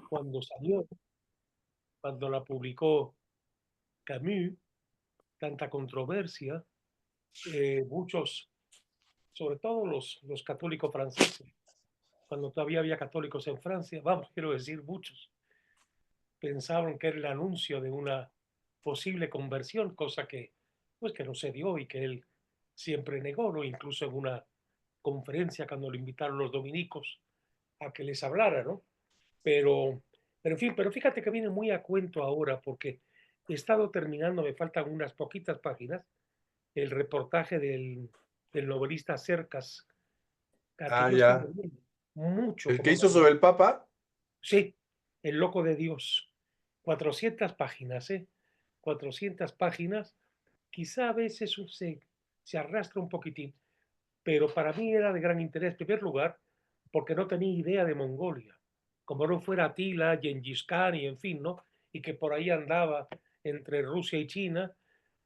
cuando salió, cuando la publicó Camus, tanta controversia, muchos, sobre todo los católicos franceses, cuando todavía había católicos en Francia, vamos, quiero decir muchos, pensaban que era el anuncio de una posible conversión, cosa que, pues, que no se dio y que él siempre negó, ¿no? Incluso en una conferencia cuando lo invitaron los dominicos a que les hablara, ¿no? Pero, pero en fin, pero fíjate que viene muy a cuento ahora porque he estado terminando, me faltan unas poquitas páginas, el reportaje del novelista Cercas, a que Ah, yo estoy ya. leyendo mucho El que como hizo novelista. sobre el Papa. Sí, El Loco de Dios. 400 páginas, ¿eh? 400 páginas. Quizá a veces se arrastra un poquitín, pero para mí era de gran interés, en primer lugar, porque no tenía idea de Mongolia. Como no fuera Atila, Gengis Khan y en fin, ¿no? Y que por ahí andaba entre Rusia y China,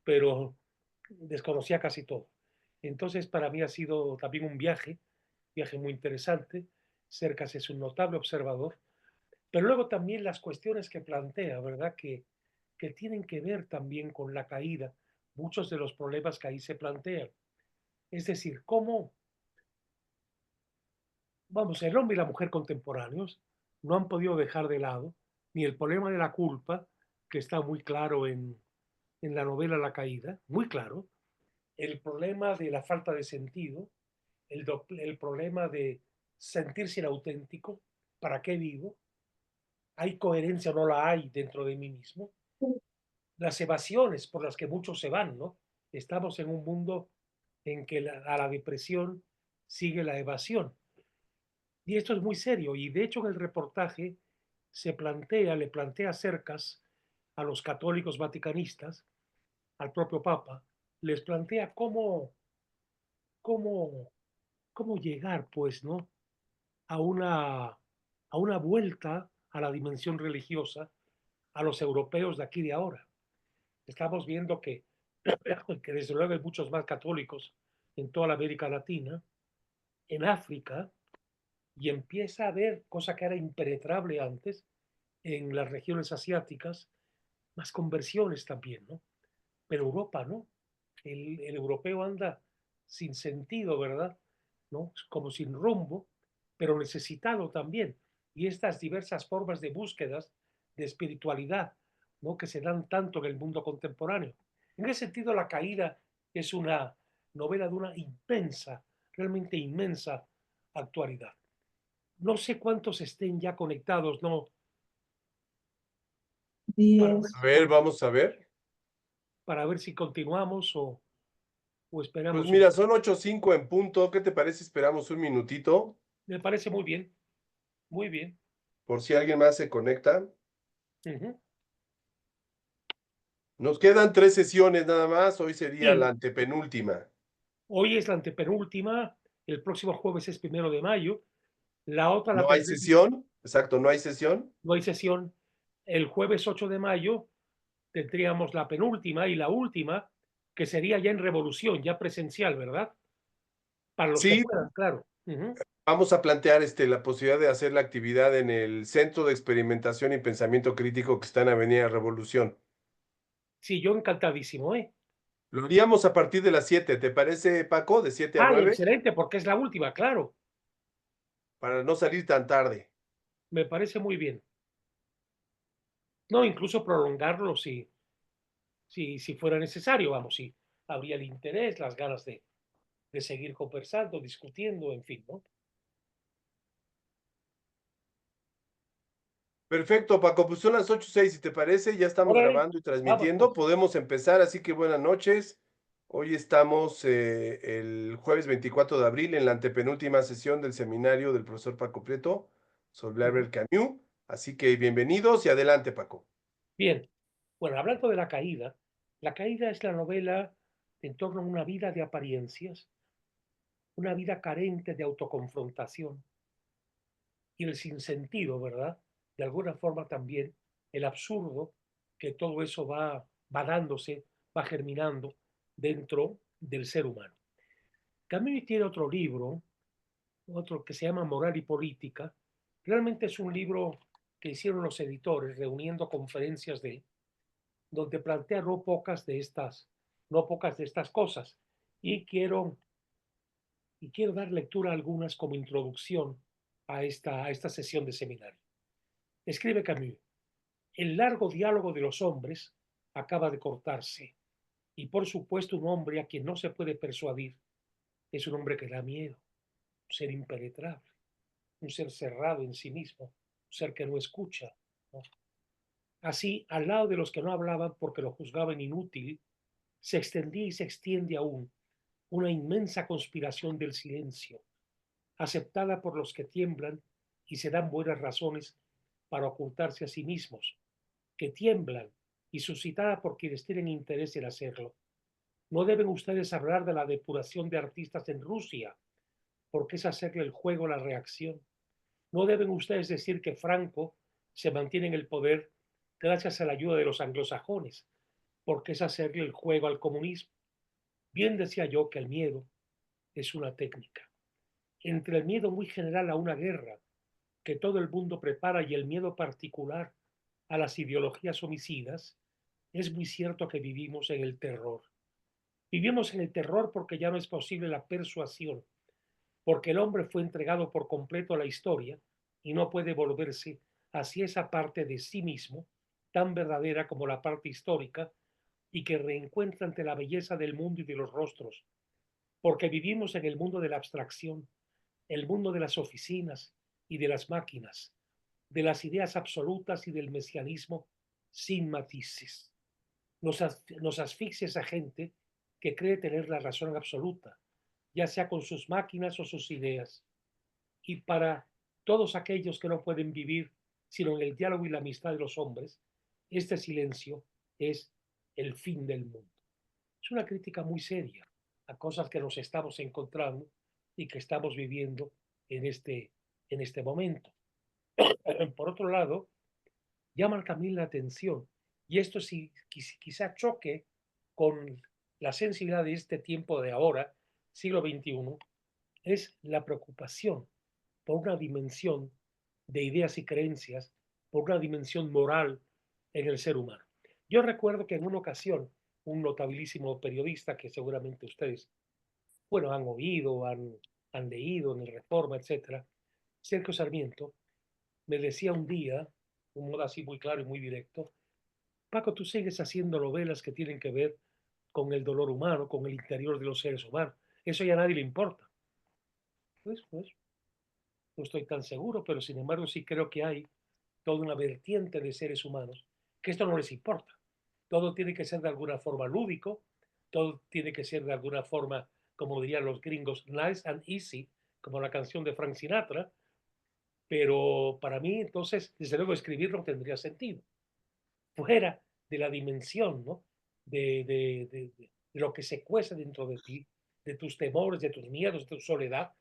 pero desconocía casi todo. Entonces, para mí ha sido también un viaje muy interesante. Cercas es un notable observador, pero luego también las cuestiones que plantea, ¿verdad? Que tienen que ver también con la caída, muchos de los problemas que ahí se plantean. Es decir, cómo, vamos, el hombre y la mujer contemporáneos no han podido dejar de lado ni el problema de la culpa, que está muy claro en la novela La Caída, muy claro, el problema de la falta de sentido, el problema de sentirse inauténtico, ¿para qué vivo? ¿Hay coherencia o no la hay dentro de mí mismo? Las evasiones por las que muchos se van, ¿no? Estamos en un mundo en que a la depresión sigue la evasión. Y esto es muy serio. Y de hecho en el reportaje le plantea Cercas a los católicos vaticanistas, al propio Papa, les plantea cómo, cómo llegar, pues, ¿no? A una vuelta a la dimensión religiosa a los europeos de aquí de ahora. Estamos viendo que desde luego hay muchos más católicos en toda la América Latina, en África, y empieza a haber, cosa que era impenetrable antes, en las regiones asiáticas, más conversiones también, ¿no? Pero Europa, ¿no? El europeo anda sin sentido, ¿verdad? ¿No? Como sin rumbo, pero necesitado también. Y estas diversas formas de búsquedas de espiritualidad, ¿no? Que se dan tanto en el mundo contemporáneo. En ese sentido, La Caída es una novela de una inmensa, realmente inmensa actualidad. No sé cuántos estén ya conectados, ¿no? Para ver 10. A si, ver, vamos a ver. para ver si continuamos o Pues esperamos un mira, poco. son 8:05 en punto. ¿Qué te parece? Esperamos un minutito Me parece muy bien, muy bien. por si alguien más se conecta. Ujú. Nos quedan 3 sesiones nada más. Hoy sería la Sí, antepenúltima. hoy es la antepenúltima, el próximo jueves es 1 de mayo, la otra la No hay tendremos, sesión. Exacto, no hay sesión. no hay sesión, el jueves 8 de mayo tendríamos la penúltima y la última, que sería ya en Revolución, ya presencial, ¿verdad? Para los que Sí, puedan, claro. Ujú. vamos a plantear la posibilidad de hacer la actividad en el Centro de Experimentación y Pensamiento Crítico que está en Avenida Revolución. Sí, yo encantadísimo, ¿eh? Lo haríamos a partir de las 7. ¿Te parece, Paco? De 7 a Ah, 9 excelente, porque es la última, claro, para no salir tan tarde. me parece muy bien. No, incluso prolongarlo si fuera necesario, vamos, si habría el interés, las ganas de seguir conversando, discutiendo, en fin, ¿no? Perfecto, Paco. Pues son las 8:06, si te parece, ya estamos Órale, grabando y vamos transmitiendo. pues. Podemos empezar, así que buenas noches. Hoy estamos el jueves 24 de abril en la antepenúltima sesión del seminario del profesor Paco Prieto sobre Ujú. Albert Camus. Así que bienvenidos y adelante, Paco. Bien, bueno, hablando de La Caída es la novela en torno a una vida de apariencias, una vida carente de autoconfrontación y el sinsentido, ¿verdad? De alguna forma también el absurdo que todo eso va dándose, va germinando dentro del ser humano. Camus tiene otro libro, otro que se llama Moral y Política. Realmente es un libro que hicieron los editores reuniendo conferencias donde plantea no pocas de estas cosas. Y quiero dar lectura a algunas como introducción a esta sesión de seminario. Escribe Camus: el largo diálogo de los hombres acaba de cortarse, y por supuesto un hombre a quien no se puede persuadir es un hombre que da miedo, un ser impenetrable, un ser cerrado en sí mismo, un ser que no escucha, ¿no? Así, al lado de los que no hablaban porque lo juzgaban inútil, se extendía y se extiende aún una inmensa conspiración del silencio, aceptada por los que tiemblan y se dan buenas razones para ocultarse a sí mismos, que tiemblan y suscitada por quienes tienen interés en hacerlo. No deben ustedes hablar de la depuración de artistas en Rusia, porque es hacerle el juego a la reacción. No deben ustedes decir que Franco se mantiene en el poder gracias a la ayuda de los anglosajones, porque es hacerle el juego al comunismo. Bien decía yo que el miedo es una técnica. Entre el miedo muy general a una guerra que todo el mundo prepara y el miedo particular a las ideologías homicidas, es muy cierto que vivimos en el terror. Vivimos en el terror porque ya no es posible la persuasión, porque el hombre fue entregado por completo a la historia y no puede volverse hacia esa parte de sí mismo, tan verdadera como la parte histórica, y que reencuentra ante la belleza del mundo y de los rostros, porque vivimos en el mundo de la abstracción, el mundo de las oficinas y de las máquinas, de las ideas absolutas y del mesianismo sin matices. Nos asfixia esa gente que cree tener la razón absoluta, ya sea con sus máquinas o sus ideas. Y para todos aquellos que no pueden vivir sino en el diálogo y la amistad de los hombres, este silencio es el fin del mundo. Es una crítica muy seria a cosas que nos estamos encontrando y que estamos viviendo en este momento. Por otro lado, llama también la atención, y esto sí, quizá choque con la sensibilidad de este tiempo de ahora, siglo XXI, es la preocupación por una dimensión de ideas y creencias, por una dimensión moral en el ser humano. Yo recuerdo que en una ocasión un notabilísimo periodista que seguramente ustedes, bueno, han oído, han leído en el Reforma, etcétera, Sergio Sarmiento, me decía un día, de un modo así muy claro y muy directo: Paco, tú sigues haciendo novelas que tienen que ver con el dolor humano, con el interior de los seres humanos. Eso ya a nadie le importa. Pues, no estoy tan seguro, pero sin embargo sí creo que hay toda una vertiente de seres humanos que esto no les importa. Todo tiene que ser de alguna forma lúdico, todo tiene que ser de alguna forma, como dirían los gringos, nice and easy, como la canción de Frank Sinatra, pero para mí entonces, desde luego, escribir no tendría sentido. Fuera de la dimensión, ¿no? De lo que se cuece dentro de ti, de tus temores, de tus miedos, de tu soledad,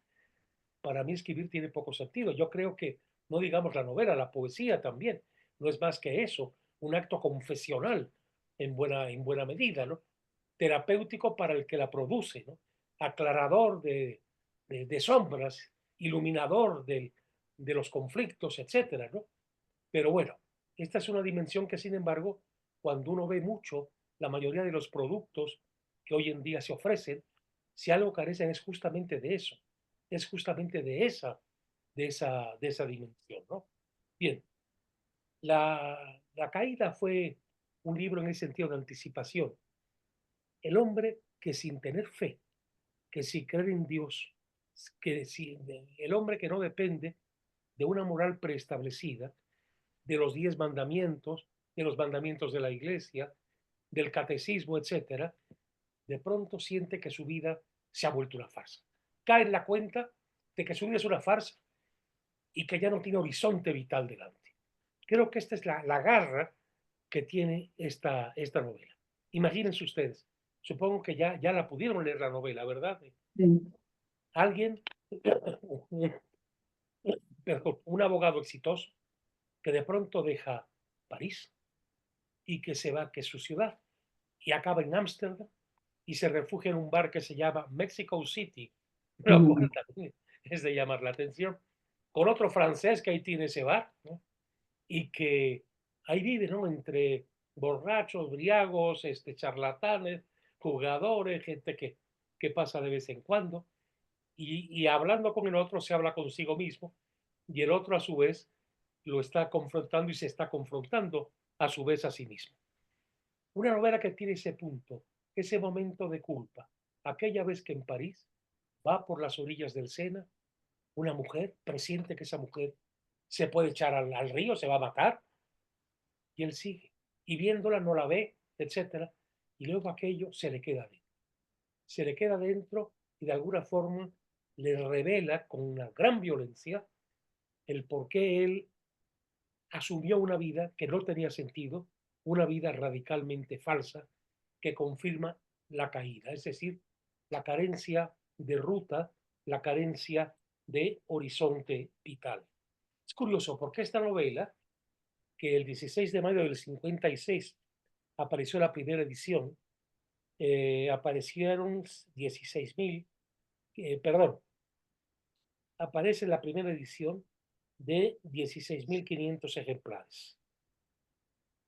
para mí escribir tiene poco sentido. Yo creo que, no digamos la novela, la poesía también, no es más que eso, un acto confesional en buena medida, ¿no? Terapéutico para el que la produce, ¿no? Aclarador de sombras, iluminador de los conflictos, etcétera, ¿no? Pero bueno, esta es una dimensión que, sin embargo, cuando uno ve mucho, la mayoría de los productos que hoy en día se ofrecen, si algo carecen es justamente de eso, es justamente de esa dimensión, ¿no? Bien, la caída fue un libro en ese sentido de anticipación. El hombre que sin tener fe, que sin creer en Dios, el hombre que no depende de una moral preestablecida, de los 10 mandamientos, de los mandamientos de la iglesia, del catecismo, etcétera, de pronto siente que su vida se ha vuelto una farsa. Cae en la cuenta de que su vida es una farsa y que ya no tiene horizonte vital delante. Creo que esta es la garra que tiene esta novela. Imagínense ustedes, supongo que ya la pudieron leer la novela, ¿verdad? Sí. Alguien, un abogado exitoso, que de pronto deja París y que se va, que es su ciudad, y acaba en Ámsterdam y se refugia en un bar que se llama Mexico City, lo Mm, cual también es de llamar la atención, con otro francés que ahí tiene ese bar, ¿no? y que ahí vive, ¿no? Entre borrachos, briagos, charlatanes, jugadores, gente que pasa de vez en cuando, y hablando con el otro se habla consigo mismo, y el otro a su vez lo está confrontando y se está confrontando a su vez a sí mismo. Una novela que tiene ese punto, ese momento de culpa, aquella vez que en París va por las orillas del Sena, una mujer presiente que esa mujer se puede echar al río, se va a matar, y él sigue, y viéndola no la ve, etcétera, y luego aquello se le queda dentro y de alguna forma le revela con una gran violencia el por qué él asumió una vida que no tenía sentido, una vida radicalmente falsa que confirma la caída, es decir, la carencia de ruta, la carencia de horizonte vital. Es curioso porque esta novela, que el 16 de mayo del 56 apareció la primera edición, aparecieron 16.000, perdón, aparece la primera edición de 16.500 ejemplares.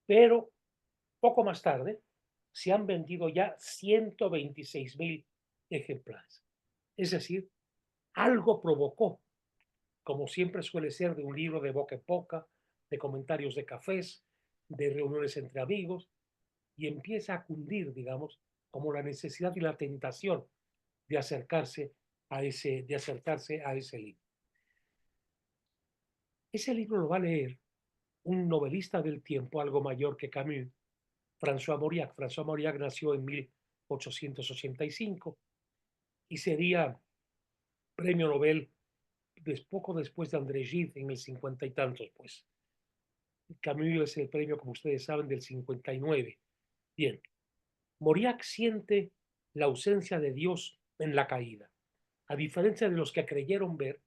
Pero poco más tarde se han vendido ya 126.000 ejemplares. Es decir, algo provocó, como siempre suele ser de un libro de boca en boca, de comentarios de cafés, de reuniones entre amigos, y empieza a cundir, digamos, como la necesidad y la tentación de acercarse a ese libro. Ese libro lo va a leer un novelista del tiempo, algo mayor que Camus, François Mauriac. François Mauriac nació en 1885 y sería premio Nobel poco después de André Gide en el 50 y tantos, pues. Camus es el premio, como ustedes saben, del 59. Bien, Mauriac siente la ausencia de Dios en la caída, a diferencia de los que creyeron ver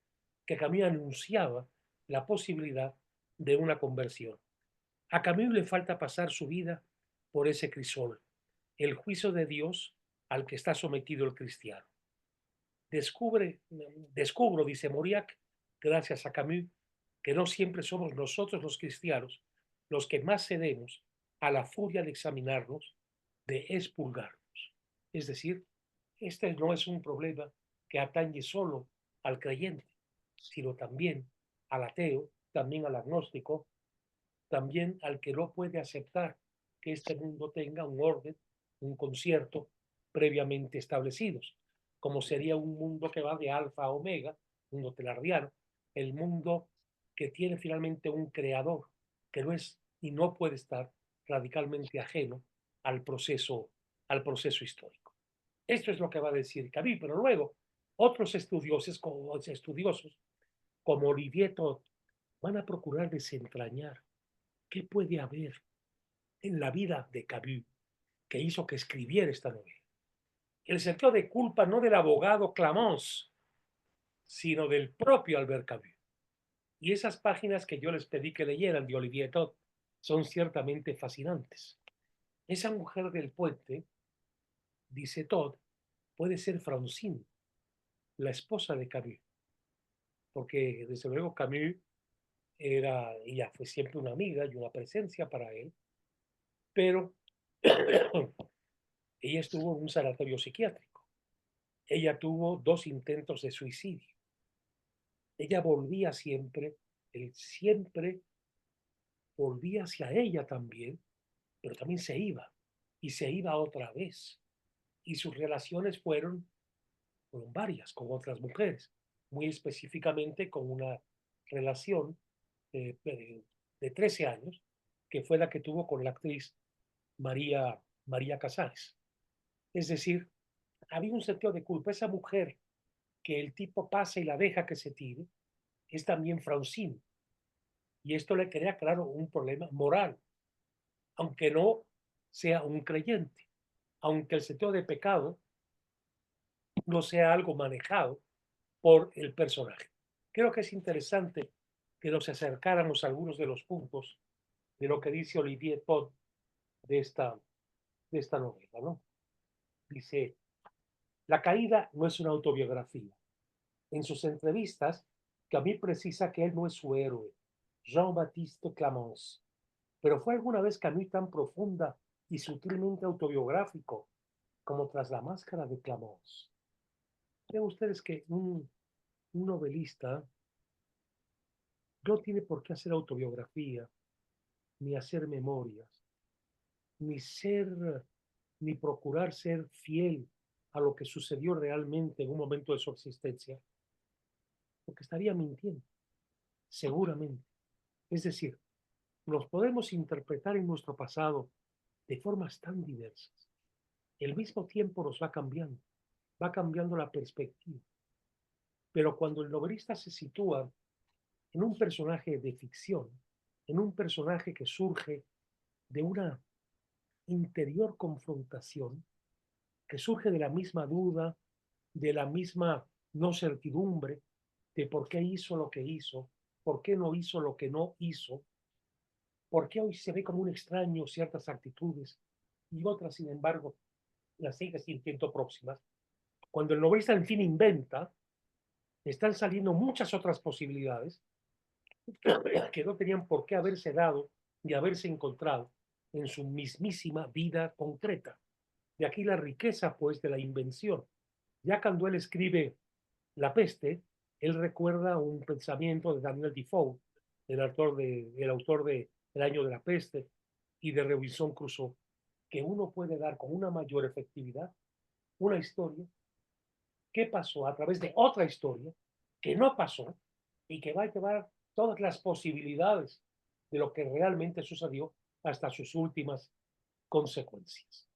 que Camus anunciaba la posibilidad de una conversión. A Camus le falta pasar su vida por ese crisol, el juicio de Dios al que está sometido el cristiano. Descubro, dice Mauriac, gracias a Camus, que no siempre somos nosotros los cristianos los que más cedemos a la furia de examinarnos, de expurgarnos. Es decir, este no es un problema que atañe solo al creyente, sino también al ateo, también al agnóstico, también al que no puede aceptar que este mundo tenga un orden, un concierto previamente establecidos, como sería un mundo que va de alfa a omega, mundo telardiano, el mundo que tiene finalmente un creador, que no es y no puede estar radicalmente ajeno al proceso histórico. Esto es lo que va a decir Camus, pero luego otros estudiosos como Olivier Todd van a procurar desentrañar qué puede haber en la vida de Camus que hizo que escribiera esta novela. El sentido de culpa no del abogado Clamence, sino del propio Albert Camus. Y esas páginas que yo les pedí que leyeran de Olivier Todd son ciertamente fascinantes. Esa mujer del puente, dice Todd, puede ser Francine, la esposa de Camus, porque desde luego Camus ella fue siempre una amiga y una presencia para él, pero ella estuvo en un sanatorio psiquiátrico. Ella tuvo 2 intentos de suicidio. Ella volvía siempre, él siempre volvía hacia ella también, pero también y se iba otra vez. Y sus relaciones fueron varias con otras mujeres, muy específicamente con una relación de 13 años, que fue la que tuvo con la actriz María Casares. Es decir, había un sentido de culpa. Esa mujer que el tipo pasa y la deja que se tire, es también Francine. Y esto le crea, claro, un problema moral, aunque no sea un creyente, aunque el sentido de pecado no sea algo manejado por el personaje. Creo que es interesante que nos acercáramos a algunos de los puntos de lo que dice Olivier Todd de esta novela, ¿no? Dice, La caída no es una autobiografía. En sus entrevistas, Camus precisa que él no es su héroe, Jean-Baptiste Clamence. Pero ¿fue alguna vez Camus tan profunda y sutilmente autobiográfico como Tras la máscara de Clamence? ¿Creen ustedes que un novelista no tiene por qué hacer autobiografía, ni hacer memorias, ni ser, ni procurar ser fiel a lo que sucedió realmente en un momento de su existencia? Porque estaría mintiendo, seguramente. Es decir, nos podemos interpretar en nuestro pasado de formas tan diversas. El mismo tiempo nos va cambiando la perspectiva. Pero cuando el novelista se sitúa en un personaje de ficción, en un personaje que surge de una interior confrontación, que surge de la misma duda, de la misma no certidumbre, de por qué hizo lo que hizo, por qué no hizo lo que no hizo, por qué hoy se ve como un extraño ciertas actitudes y otras, sin embargo, las sigue sintiendo próximas. Cuando el novelista en fin inventa, están saliendo muchas otras posibilidades que no tenían por qué haberse dado ni haberse encontrado en su mismísima vida concreta. De aquí la riqueza, pues, de la invención. Ya cuando él escribe La peste, él recuerda un pensamiento de Daniel Defoe, el autor de El año de la peste y de Robinson Crusoe, que uno puede dar con una mayor efectividad una historia que pasó a través de otra historia que no pasó y que va a llevar todas las posibilidades de lo que realmente sucedió hasta sus últimas consecuencias.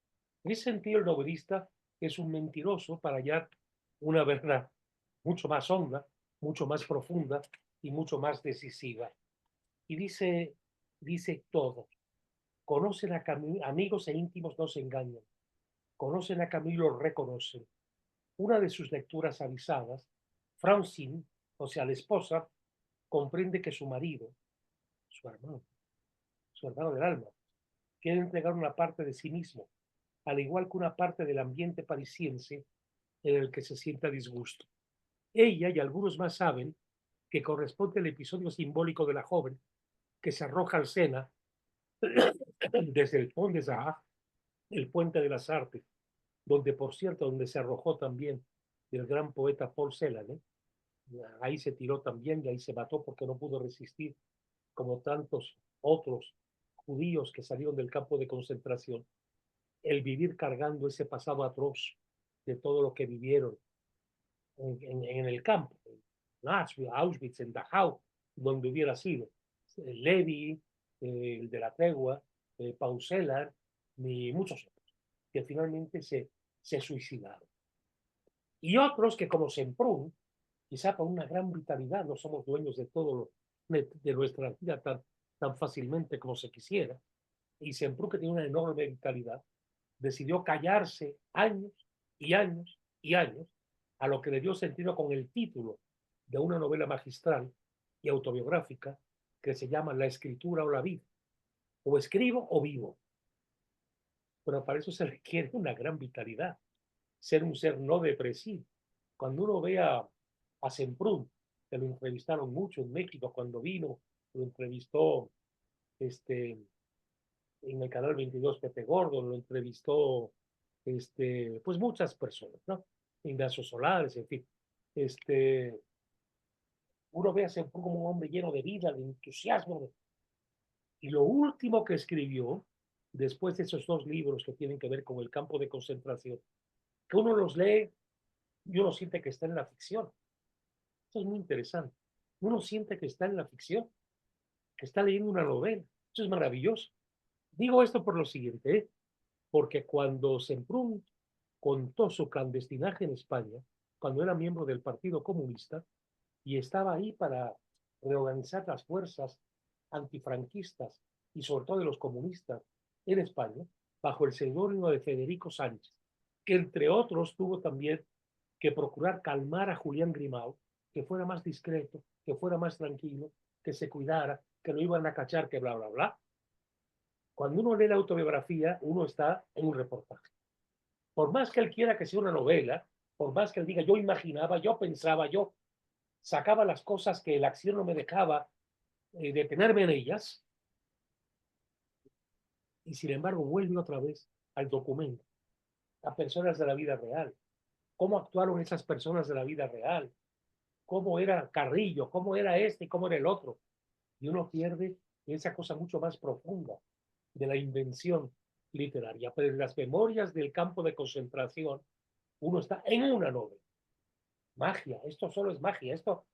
En ese sentido, el novelista es un mentiroso para hallar una verdad mucho más honda, mucho más profunda y mucho más decisiva. Y dice todo. Conocen a Camus, amigos e íntimos no se engañan. Conocen a Camus y lo reconocen. Una de sus lecturas avisadas, Francine, o sea, la esposa, comprende que su marido, su hermano, su hermano del alma, quiere entregar una parte de sí mismo, al igual que una parte del ambiente parisiense en el que se sienta disgusto. Ella y algunos más saben que corresponde al episodio simbólico de la joven que se arroja al Sena desde el Pont des Arts, el Puente de las Artes, donde, por cierto, donde se arrojó también el gran poeta Paul Celan, ¿eh? Ahí se tiró también y ahí se mató porque no pudo resistir, como tantos otros judíos que salieron del campo de concentración, el vivir cargando ese pasado atroz de todo lo que vivieron en el campo, en Auschwitz, en Dachau, donde hubiera sido. Levi, el de la tregua, Paul Celan, y muchos otros, que finalmente se suicidaron. Y otros que, como Semprún, quizá con una gran vitalidad, no somos dueños de todo de nuestra vida tan fácilmente como se quisiera, y Semprún, que tiene una enorme vitalidad, decidió callarse años y años y años, a lo que le dio sentido con el título de una novela magistral y autobiográfica que se llama La escritura o la vida, o escribo o vivo. Pero para eso se requiere una gran vitalidad, ser un ser no depresivo. Cuando uno ve a Semprún, que lo entrevistaron mucho en México cuando vino, lo entrevistó en el canal 22 Pepe Gordo, lo entrevistó pues muchas personas, ¿no? Ignacio Solares, en fin. Este, Uno ve a Semprún como un hombre lleno de vida, de entusiasmo. Y lo último que escribió, después de esos dos libros que tienen que ver con el campo de concentración, que uno los lee y uno siente que está en la ficción. Eso es muy interesante. Uno siente que está en la ficción, que está leyendo una novela. Eso es maravilloso. Digo esto por lo siguiente, ¿eh? Porque cuando Semprún contó su clandestinaje en España, cuando era miembro del Partido Comunista y estaba ahí para reorganizar las fuerzas antifranquistas y sobre todo de los comunistas en España, bajo el seudónimo de Federico Sánchez, que entre otros tuvo también que procurar calmar a Julián Grimau, que fuera más discreto, que fuera más tranquilo, que se cuidara, que lo iban a cachar, que bla, bla, bla. Cuando uno lee la autobiografía, uno está en un reportaje. Por más que él quiera que sea una novela, por más que él diga, yo imaginaba, yo pensaba, yo sacaba las cosas que la acción no me dejaba detenerme en ellas y sin embargo vuelve otra vez al documento, a personas de la vida real. ¿Cómo actuaron esas personas de la vida real? ¿Cómo era Carrillo? ¿Cómo era este? ¿Cómo era el otro? Y uno pierde esa cosa mucho más profunda de la invención literaria. Pero en las memorias del campo de concentración, uno está en una novela. Magia, esto solo es magia, esto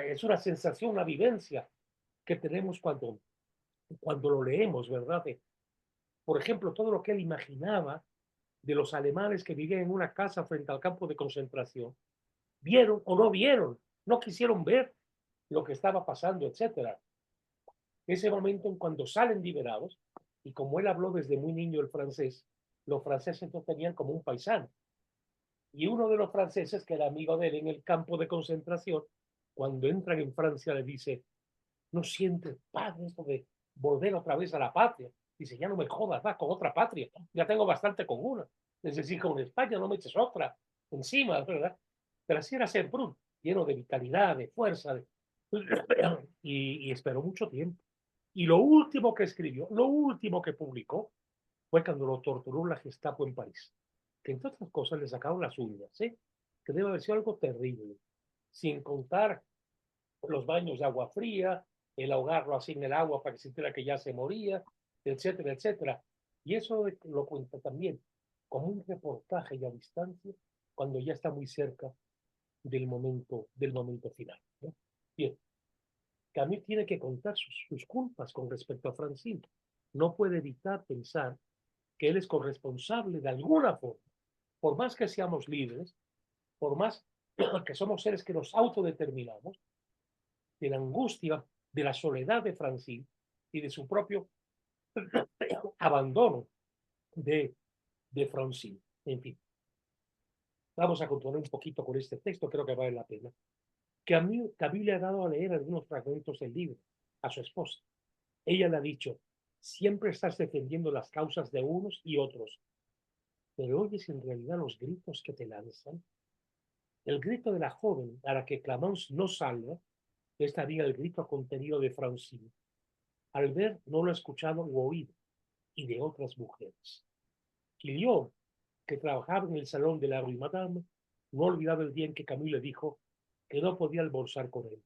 es una sensación, una vivencia que tenemos cuando lo leemos, ¿verdad? Por ejemplo, todo lo que él imaginaba de los alemanes que vivían en una casa frente al campo de concentración, vieron o no vieron, no quisieron ver lo que estaba pasando, etcétera. Ese momento en cuando salen liberados, y como él habló desde muy niño el francés, los franceses lo tenían como un paisano. Y uno de los franceses, que era amigo de él en el campo de concentración, cuando entran en Francia le dice, no sientes, padre, esto de volver otra vez a la patria. Dice, ya no me jodas, va con otra patria, ya tengo bastante con una. Es decir, con España no me eches otra encima, ¿verdad? Pero así era Semprún, lleno de vitalidad, de fuerza, y esperó mucho tiempo. Y lo último que escribió, lo último que publicó, fue cuando lo torturó la Gestapo en París. Que entre otras cosas le sacaron las uñas, ¿eh? Que debe haber sido algo terrible. Sin contar los baños de agua fría, el ahogarlo así en el agua para que sintiera que ya se moría, etcétera, etcétera. Y eso lo cuenta también como un reportaje ya a distancia, cuando ya está muy cerca del momento final, ¿no? Bien, Camus tiene que contar sus culpas con respecto a Francine. No puede evitar pensar que él es corresponsable de alguna forma, por más que seamos libres, por más que somos seres que nos autodeterminamos, de la angustia, de la soledad de Francine y de su propio abandono de Francine. En fin, vamos a continuar un poquito con este texto, creo que vale la pena. Camus le ha dado a leer algunos fragmentos del libro a su esposa. Ella le ha dicho, siempre estás defendiendo las causas de unos y otros, pero oyes en realidad los gritos que te lanzan. El grito de la joven a la que Clamence no salva es también el grito contenido de Francine. Al ver, no lo ha escuchado u oído, y de otras mujeres. Quilliot, que trabajaba en el salón de la Rue Madame, no olvidaba el día en que Camus le dijo que no podía almorzar con él.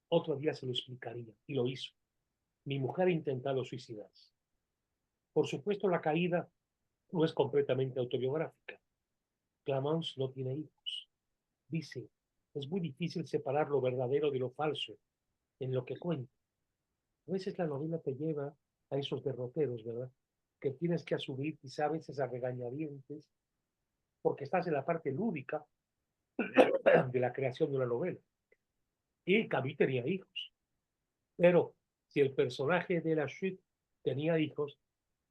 Otro día se lo explicaría, y lo hizo. Mi mujer ha intentado suicidarse. Por supuesto, la caída no es completamente autobiográfica. Clamence no tiene hijos. Dice, es muy difícil separar lo verdadero de lo falso en lo que cuenta. A veces la novela te lleva a esos derroteros, ¿verdad? Que tienes que asumir quizá a veces a regañadientes, porque estás en la parte lúdica de la creación de una novela. Y Camus tenía hijos, pero si el personaje de la Chute tenía hijos,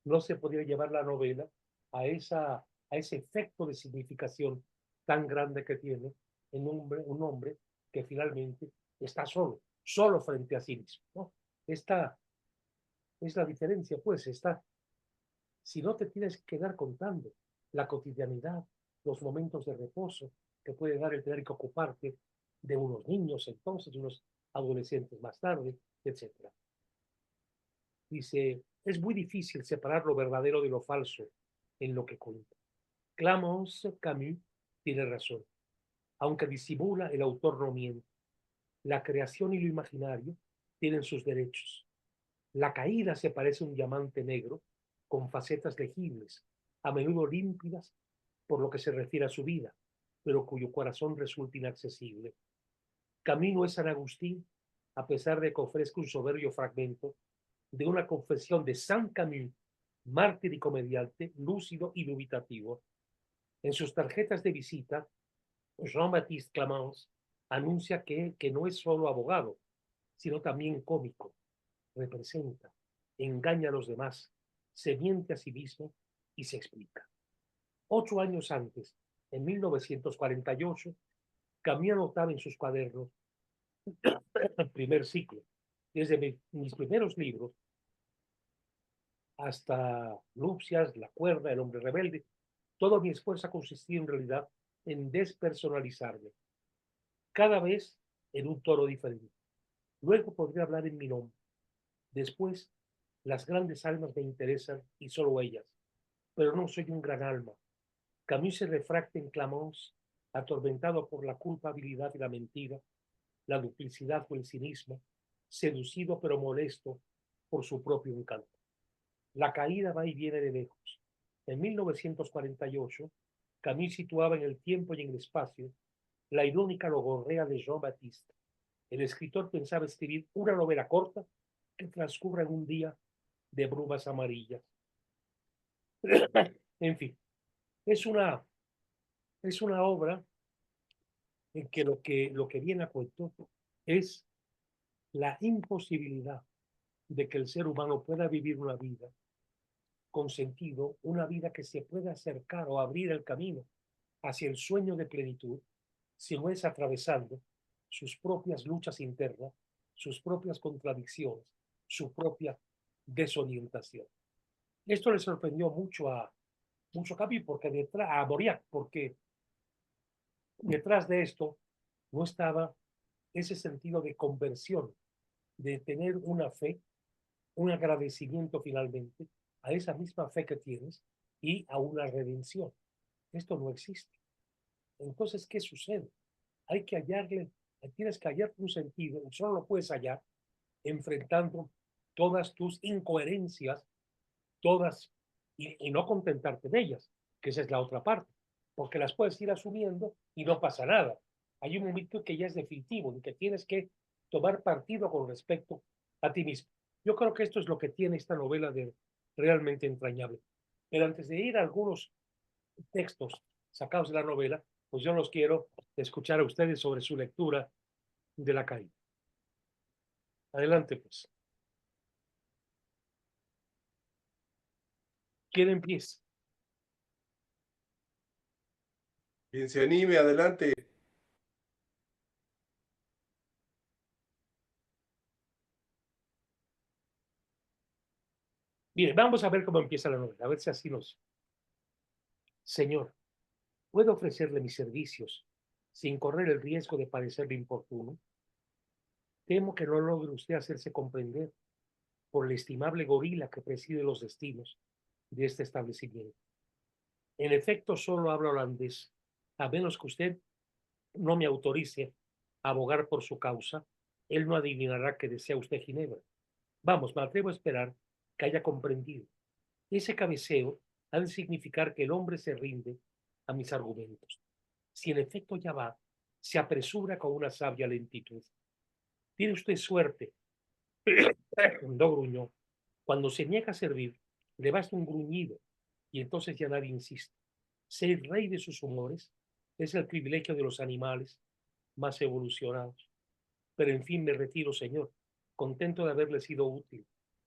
no se podía llevar la novela a ese efecto de significación tan grande que tiene en un hombre que finalmente está solo, solo frente a sí mismo, ¿no? Esta es la diferencia, pues, está, si no te tienes que quedar contando la cotidianidad, los momentos de reposo que puede dar el tener que ocuparte de unos niños entonces, de unos adolescentes más tarde, etcétera. Dice, es muy difícil separar lo verdadero de lo falso en lo que cuenta. Clemence Camus tiene razón. Aunque disimula, el autor no miente. La creación y lo imaginario tienen sus derechos. La caída se parece a un diamante negro con facetas legibles, a menudo límpidas por lo que se refiere a su vida, pero cuyo corazón resulta inaccesible. Camino es San Agustín, a pesar de que ofrezca un soberbio fragmento de una confesión de San Camus, mártir y comediante, lúcido y dubitativo. En sus tarjetas de visita, Jean-Baptiste Clamence anuncia que no es solo abogado, sino también cómico, representa, engaña a los demás, se miente a sí mismo y se explica. 8 años antes, en 1948, Camus anotaba en sus cuadernos el primer ciclo. Desde mis primeros libros hasta Nupcias, La cuerda, El hombre rebelde, todo mi esfuerzo ha consistido en realidad en despersonalizarme, cada vez en un tono diferente. Luego podría hablar en mi nombre. Después, las grandes almas me interesan y solo ellas, pero no soy un gran alma. Camus se refracta en Clamence, atormentado por la culpabilidad y la mentira, la duplicidad o el cinismo, seducido pero molesto por su propio encanto. La caída va y viene de lejos. En 1948, Camus situaba en el tiempo y en el espacio la irónica logorrea de Jean-Baptiste. El escritor pensaba escribir una novela corta que transcurra en un día de brumas amarillas. En fin, es una, es una obra en que lo que viene a cuento es la imposibilidad de que el ser humano pueda vivir una vida con sentido, una vida que se pueda acercar o abrir el camino hacia el sueño de plenitud, si no es atravesando sus propias luchas internas, sus propias contradicciones, su propia desorientación. Esto le sorprendió mucho a Camus porque a Mauriac, porque detrás de esto no estaba ese sentido de conversión, de tener una fe, un agradecimiento finalmente a esa misma fe que tienes y a una redención. Esto no existe. Entonces, ¿qué sucede? Hay que hallarle, tienes que hallar un sentido, y solo lo puedes hallar enfrentando todas tus incoherencias, todas, y no contentarte de ellas, que esa es la otra parte, porque las puedes ir asumiendo y no pasa nada. Hay un momento que ya es definitivo, en que tienes que tomar partido con respecto a ti mismo. Yo creo que esto es lo que tiene esta novela de realmente entrañable. Pero antes de ir a algunos textos sacados de la novela, pues yo los quiero escuchar a ustedes sobre su lectura de la caída. Adelante, pues. ¿Quién empieza? Quien se anime, adelante. Bien, vamos a ver cómo empieza la novela, a ver si así nos... Señor, ¿puedo ofrecerle mis servicios sin correr el riesgo de parecerle importuno? Temo que no logre usted hacerse comprender por el estimable gorila que preside los destinos de este establecimiento. En efecto, solo hablo holandés, a menos que usted no me autorice a abogar por su causa, él no adivinará que desea usted Ginebra. Vamos, me atrevo a esperar que haya comprendido. Ese cabeceo ha de significar que el hombre se rinde a mis argumentos. Si en efecto ya va, se apresura con una sabia lentitud. Tiene usted suerte, no gruñó. Cuando se niega a servir, le basta un gruñido y entonces ya nadie insiste. Ser rey de sus humores es el privilegio de los animales más evolucionados. Pero en fin, me retiro, señor, contento de haberle sido útil.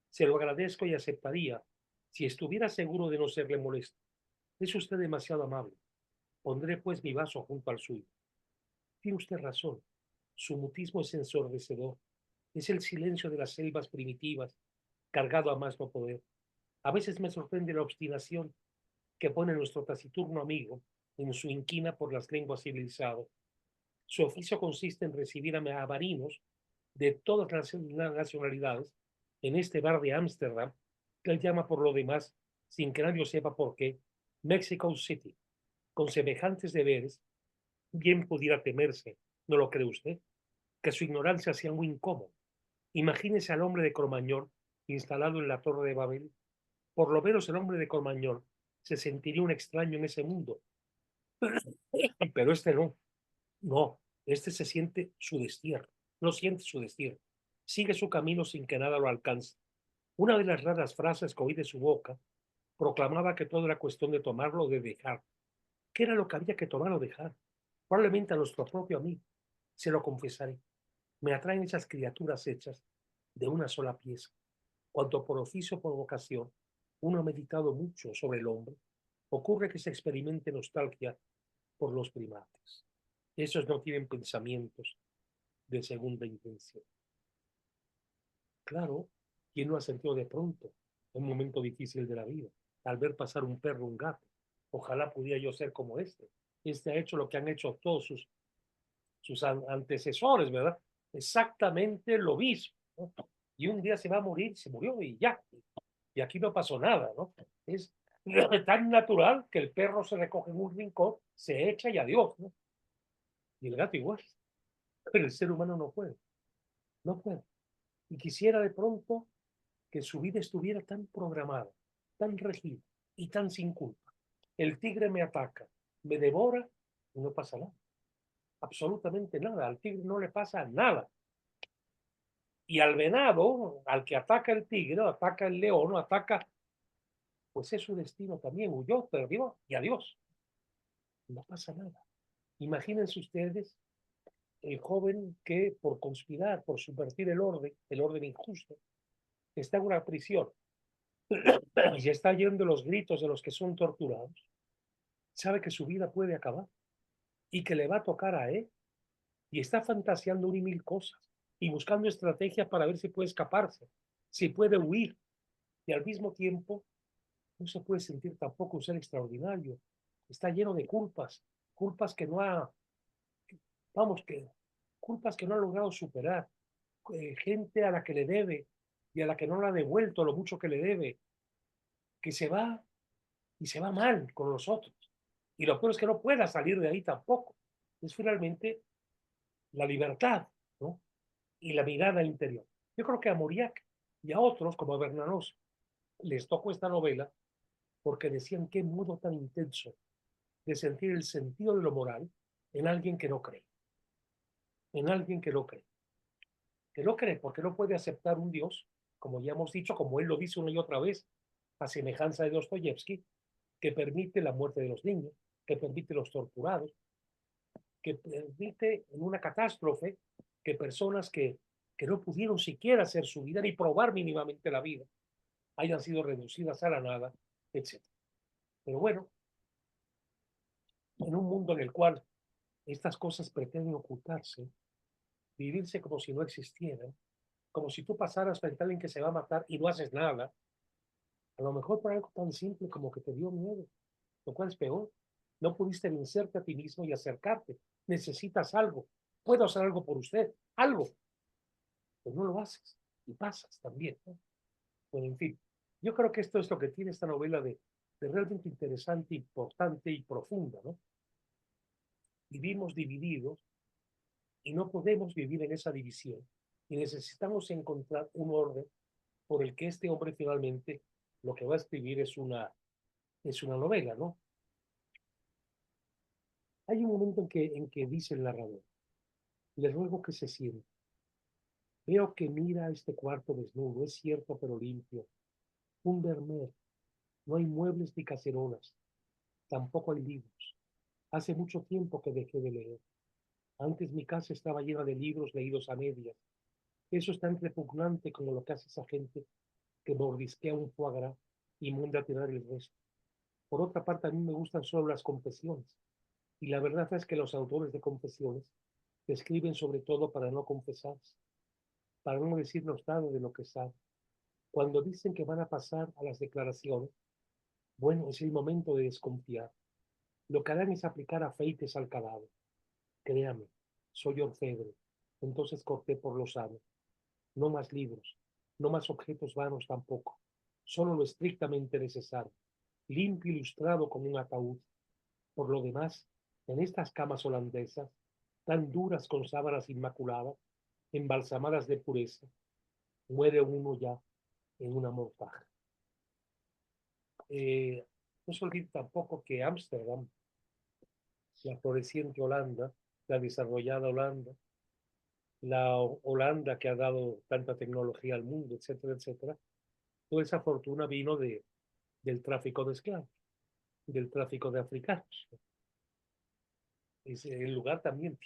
Se lo agradezco y aceptaría si estuviera seguro de no serle molesto. Es usted demasiado amable. Pondré pues mi vaso junto al suyo. Tiene usted razón. Su mutismo es ensordecedor. Es el silencio de las selvas primitivas, cargado a más no poder. A veces me sorprende la obstinación que pone nuestro taciturno amigo en su inquina por las lenguas civilizadas. Su oficio consiste en recibir a marinos de todas las nacionalidades en este bar de Ámsterdam, que él llama por lo demás, sin que nadie sepa por qué, Mexico City. Con semejantes deberes, bien pudiera temerse, ¿no lo cree usted?, que su ignorancia sea muy incómoda. Imagínese al hombre de Cromañón instalado en la Torre de Babel. Por lo menos el hombre de Cromañón se sentiría un extraño en ese mundo. Pero este no, no, este se siente su destierro, no siente su destierro. Sigue su camino sin que nada lo alcance. Una de las raras frases que oí de su boca proclamaba que todo era cuestión de tomarlo o de dejar. ¿Qué era lo que había que tomar o dejar? Probablemente a nuestro propio amigo. Se lo confesaré. Me atraen esas criaturas hechas de una sola pieza. Cuanto por oficio o por vocación uno ha meditado mucho sobre el hombre, ocurre que se experimente nostalgia por los primates. Esos no tienen pensamientos de segunda intención. Claro, ¿quién no ha sentido de pronto un momento difícil de la vida al ver pasar un perro, un gato? Ojalá pudiera yo ser como este. Este ha hecho lo que han hecho todos sus antecesores, ¿verdad? exactamente lo mismo, ¿no? Y un día se va a morir, se murió y ya. Y aquí no pasó nada, ¿no? Es tan natural que el perro se recoge en un rincón, se echa y adiós, ¿no? Y el gato igual. Pero el ser humano no puede, no puede. Y quisiera de pronto que su vida estuviera tan programada, tan regida y tan sin culpa. El tigre me ataca, me devora y no pasa nada. Absolutamente nada. Al tigre no le pasa nada. Y al venado, al que ataca el tigre, ataca el león, ataca, pues es su destino también. Huyó, perdió y adiós. No pasa nada. Imagínense ustedes el joven que por conspirar, por subvertir el orden injusto, está en una prisión y está oyendo los gritos de los que son torturados, sabe que su vida puede acabar y que le va a tocar a él y está fantaseando un y mil cosas y buscando estrategias para ver si puede escaparse, si puede huir y al mismo tiempo no se puede sentir tampoco un ser extraordinario. Está lleno de culpas, culpas que no ha, vamos, que culpas que no ha logrado superar, gente a la que le debe y a la que no le ha devuelto lo mucho que le debe, que se va y se va mal con los otros. Y lo peor es que no pueda salir de ahí tampoco. Es finalmente la libertad, ¿no? Y la mirada interior. Yo creo que a Mauriac y a otros, como a Bernanos, les tocó esta novela porque decían qué modo tan intenso de sentir el sentido de lo moral en alguien que no cree, en alguien que no cree porque no puede aceptar un Dios, como ya hemos dicho, como él lo dice una y otra vez, a semejanza de Dostoyevsky, que permite la muerte de los niños, que permite los torturados, que permite en una catástrofe que personas que no pudieron siquiera hacer su vida ni probar mínimamente la vida hayan sido reducidas a la nada, etc. Pero bueno, en un mundo en el cual estas cosas pretenden ocultarse, vivirse como si no existieran, como si tú pasaras frente a alguien que se va a matar y no haces nada, a lo mejor por algo tan simple como que te dio miedo, lo cual es peor. No pudiste vencerte a ti mismo y acercarte. Necesitas algo. Puedo hacer algo por usted, algo. Pues no lo haces y pasas también, ¿no? Bueno, en fin, yo creo que esto es lo que tiene esta novela de realmente interesante, importante y profunda, ¿no? Vivimos divididos y no podemos vivir en esa división y necesitamos encontrar un orden por el que este hombre finalmente lo que va a escribir es una novela, ¿no? Hay un momento en que dice el narrador, le ruego que se siente. Veo que mira este cuarto desnudo, es cierto pero limpio. Un vermeer, no hay muebles ni cacerolas, tampoco hay libros. Hace mucho tiempo que dejé de leer. Antes mi casa estaba llena de libros leídos a medias. Eso es tan repugnante como lo que hace esa gente que mordisquea un foie gras y manda a tirar el resto. Por otra parte, a mí me gustan solo las confesiones. Y la verdad es que los autores de confesiones escriben sobre todo para no confesarse, para no decirnos nada de lo que saben. Cuando dicen que van a pasar a las declaraciones, bueno, es el momento de desconfiar. Lo que harán es aplicar afeites al cadáver. Créame, soy orfebre. Entonces corté por lo sano. No más libros, no más objetos vanos tampoco. Solo lo estrictamente necesario. Limpio, ilustrado como un ataúd. Por lo demás, en estas camas holandesas, tan duras con sábanas inmaculadas, embalsamadas de pureza, muere uno ya en una mortaja. No se olvide tampoco que Ámsterdam, la floreciente Holanda, la desarrollada Holanda, la Holanda que ha dado tanta tecnología al mundo, etcétera, etcétera, toda esa fortuna vino del tráfico de esclavos, del tráfico de africanos. El lugar también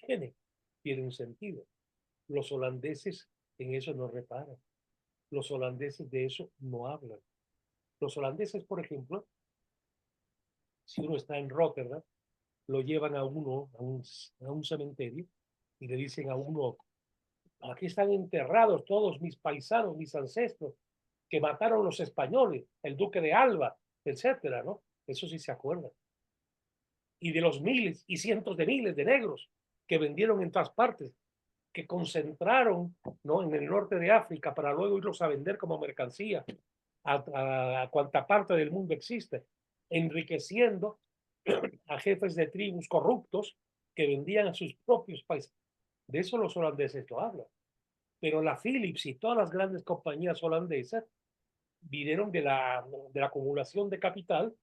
tiene un sentido. Los holandeses en eso no reparan. Los holandeses de eso no hablan. Los holandeses, por ejemplo, si uno está en Rotterdam, lo llevan a uno a un cementerio y le dicen a uno, aquí están enterrados todos mis paisanos, mis ancestros, que mataron los españoles, el duque de Alba, etcétera, ¿no? Eso sí se acuerdan. Y de los miles y cientos de miles de negros que vendieron en todas partes, que concentraron, ¿no?, en el norte de África para luego irlos a vender como mercancía a cuanta parte del mundo existe, enriqueciendo a jefes de tribus corruptos que vendían a sus propios países. De eso los holandeses lo hablan. Pero la Philips y todas las grandes compañías holandesas vinieron de la acumulación de capital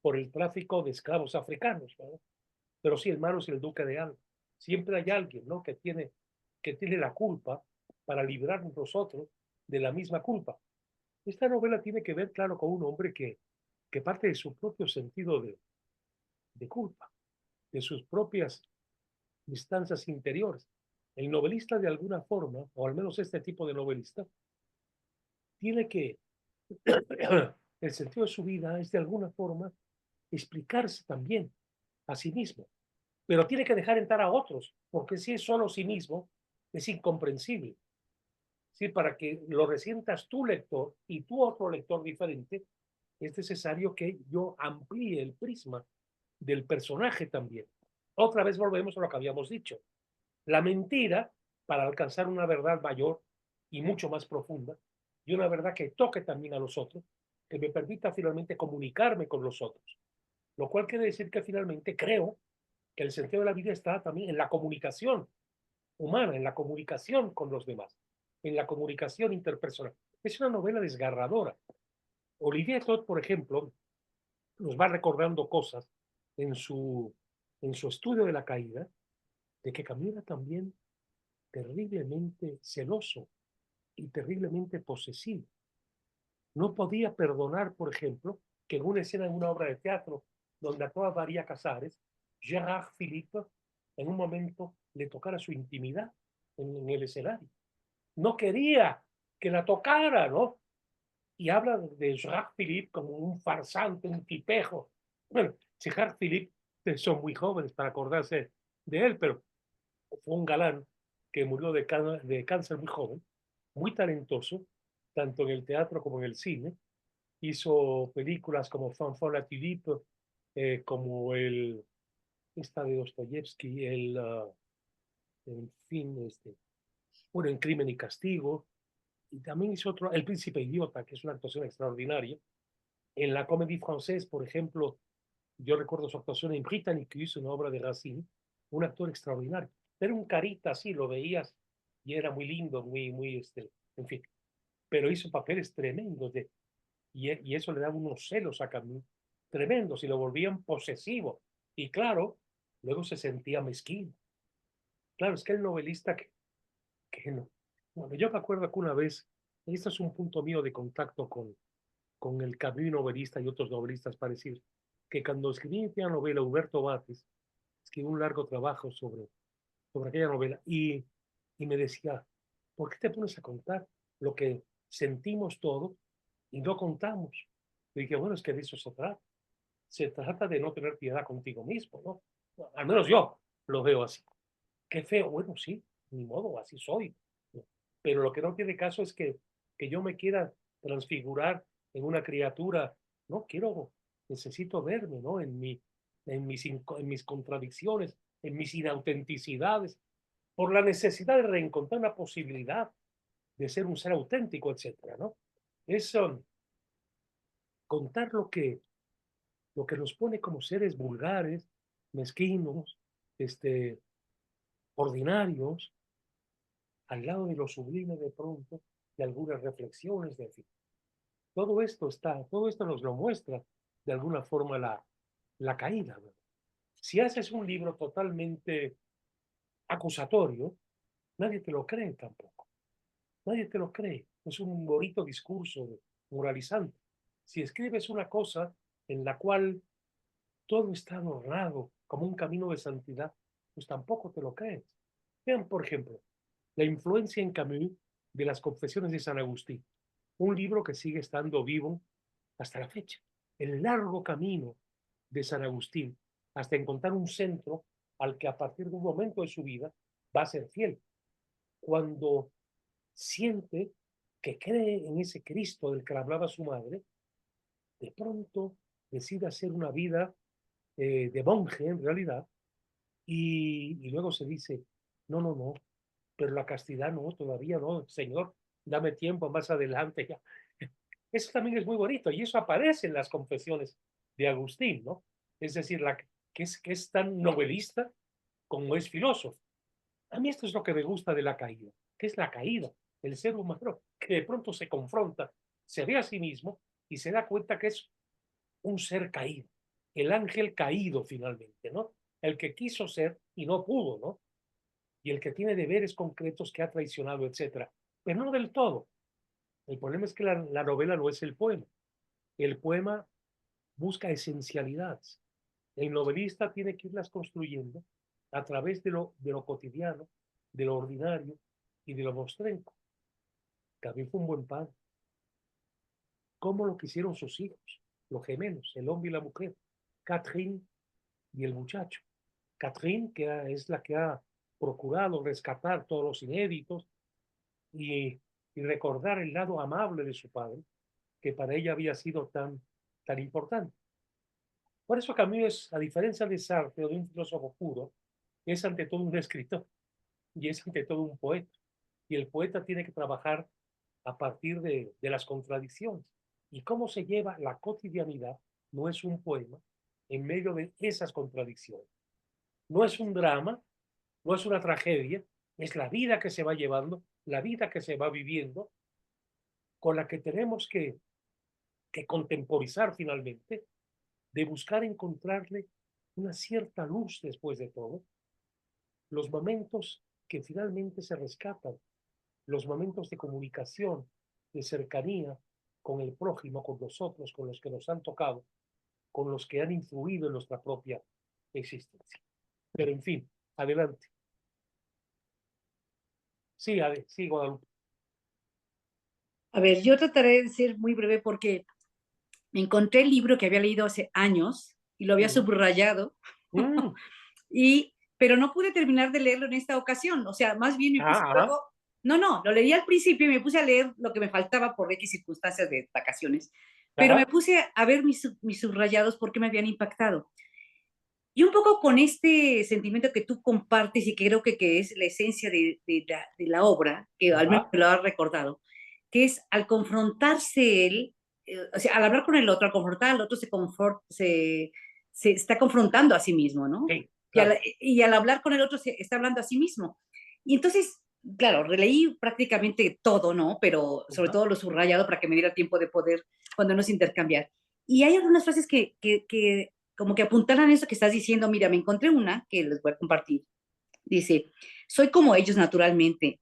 por el tráfico de esclavos africanos, ¿verdad? Pero sí, hermanos, y el duque de Alba. Siempre hay alguien, ¿no?, que tiene la culpa para librarnos nosotros de la misma culpa. Esta novela tiene que ver, claro, con un hombre que parte de su propio sentido de culpa, de sus propias instancias interiores. El novelista, de alguna forma, o al menos este tipo de novelista, tiene que, el sentido de su vida es de alguna forma explicarse también a sí mismo, pero tiene que dejar entrar a otros, porque si es solo sí mismo, es incomprensible. Sí, para que lo resientas tú, lector, y tú, otro lector diferente, es necesario que yo amplíe el prisma del personaje también. Otra vez volvemos a lo que habíamos dicho. La mentira, para alcanzar una verdad mayor y mucho más profunda, y una verdad que toque también a los otros, que me permita finalmente comunicarme con los otros. Lo cual quiere decir que finalmente creo que el sentido de la vida está también en la comunicación humana, en la comunicación con los demás, en la comunicación interpersonal. Es una novela desgarradora. Olivier Todd, por ejemplo, nos va recordando cosas en su, en su estudio de la caída, de que Camus era también terriblemente celoso y terriblemente posesivo. No podía perdonar, por ejemplo, que en una escena en una obra de teatro donde actuaba María Casares, Gérard Philippe en un momento le tocara su intimidad en el escenario. No quería que la tocara, ¿no? Y habla de Gérard Philippe como un farsante, un tipejo. Bueno, Gérard Philippe son muy jóvenes para acordarse de él, pero fue un galán que murió de cáncer muy joven, muy talentoso, tanto en el teatro como en el cine. Hizo películas como Fanfan la Tulipe, como esta de Dostoyevsky, en fin, bueno, en Crimen y Castigo, y también hizo otro, El Príncipe Idiota, que es una actuación extraordinaria. En la Comédie Française, por ejemplo, yo recuerdo su actuación en Britannicus, una obra de Racine, un actor extraordinario. Era un carita así, lo veías y era muy lindo, en fin, pero hizo papeles tremendos y eso le daba unos celos a Camus tremendos y lo volvían posesivo. Y claro, luego se sentía mezquino. Claro, es que el novelista que no. Bueno, yo me acuerdo que una vez, y esto es un punto mío de contacto con el Camus novelista y otros novelistas parecidos, que cuando escribí aquella novela, Huberto Bates escribió un largo trabajo sobre aquella novela y me decía, ¿por qué te pones a contar lo que sentimos todos y no contamos? Y dije, bueno, es que de eso se trata. Se trata de no tener piedad contigo mismo, ¿no? Al menos yo lo veo así. Qué feo, bueno, sí, ni modo, así soy. ¿No? Pero lo que no tiene caso es que yo me quiera transfigurar en una criatura, no quiero, necesito verme, ¿no? En mis contradicciones, en mis inautenticidades, por la necesidad de reencontrar una posibilidad de ser un ser auténtico, etcétera, ¿no? Es contar lo que nos pone como seres vulgares, mezquinos, ordinarios, al lado de lo sublime de pronto, de algunas reflexiones, de fin. Todo esto nos lo muestra de alguna forma la caída, ¿verdad? Si haces un libro totalmente acusatorio, nadie te lo cree tampoco. Nadie te lo cree. Es un bonito discurso moralizante. Si escribes una cosa en la cual todo está adornado como un camino de santidad, pues tampoco te lo crees. Vean, por ejemplo, la influencia en Camus de las Confesiones de San Agustín, un libro que sigue estando vivo hasta la fecha. El largo camino de San Agustín hasta encontrar un centro al que a partir de un momento de su vida va a ser fiel. Cuando siente que cree en ese Cristo del que hablaba su madre, de pronto decide hacer una vida de monje en realidad y luego se dice, no, no, no, pero la castidad no, todavía no, Señor, dame tiempo más adelante ya. Eso también es muy bonito y eso aparece en las confesiones de Agustín, ¿no? Es decir, que es tan novelista como es filósofo. A mí esto es lo que me gusta de la caída, que es la caída, el ser humano que de pronto se confronta, se ve a sí mismo y se da cuenta que es un ser caído, el ángel caído finalmente, ¿no? El que quiso ser y no pudo, ¿no? Y el que tiene deberes concretos que ha traicionado, etcétera. Pero no del todo. El problema es que la novela no es el poema. El poema busca esencialidades. El novelista tiene que irlas construyendo a través de lo cotidiano, de lo ordinario y de lo mostrenco. También fue un buen padre. ¿Cómo lo quisieron sus hijos? Los gemelos, el hombre y la mujer. Catherine y el muchacho. Catherine, que es la que ha procurado rescatar todos los inéditos y recordar el lado amable de su padre, que para ella había sido tan importante. Por eso Camus, a diferencia de Sartre o de un filósofo puro, es ante todo un escritor y es ante todo un poeta. Y el poeta tiene que trabajar a partir de las contradicciones. Y cómo se lleva la cotidianidad no es un poema en medio de esas contradicciones. No es un drama, no es una tragedia, es la vida que se va llevando, la vida que se va viviendo, con la que tenemos que contemporizar finalmente, de buscar encontrarle una cierta luz después de todo, los momentos que finalmente se rescatan, los momentos de comunicación, de cercanía con el prójimo, con nosotros, con los que nos han tocado, con los que han influido en nuestra propia existencia. Pero en fin, adelante. Sí, sí, Guadalupe. A ver, yo trataré de ser muy breve porque me encontré el libro que había leído hace años y lo había subrayado, pero no pude terminar de leerlo en esta ocasión. O sea, más bien me puse luego, no, lo leí al principio y me puse a leer lo que me faltaba por X circunstancias de vacaciones, pero me puse a ver mis subrayados porque me habían impactado. Y un poco con este sentimiento que tú compartes y que creo que es la esencia de la obra, que al menos me lo has recordado, que es al confrontarse él, o sea, al hablar con el otro, al confrontar al otro, se está confrontando a sí mismo, ¿no? Sí, claro. Y al hablar con el otro se está hablando a sí mismo. Y entonces, claro, releí prácticamente todo, ¿no? Pero sobre todo lo subrayado para que me diera tiempo de poder, cuando nos intercambiar. Y hay algunas frases que como que apuntaran eso que estás diciendo. Mira, me encontré una que les voy a compartir. Dice, soy como ellos naturalmente,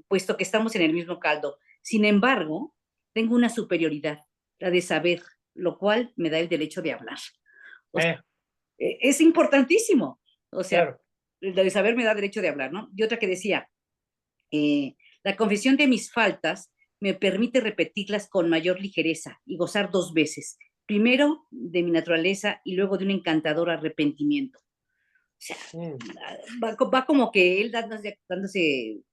puesto que estamos en el mismo caldo. Sin embargo, tengo una superioridad, la de saber, lo cual me da el derecho de hablar. O sea, es importantísimo. O sea, claro, la de saber me da derecho de hablar, ¿no? Y otra que decía, la confesión de mis faltas me permite repetirlas con mayor ligereza y gozar dos veces. Primero de mi naturaleza y luego de un encantador arrepentimiento. O sea, va como que él dándose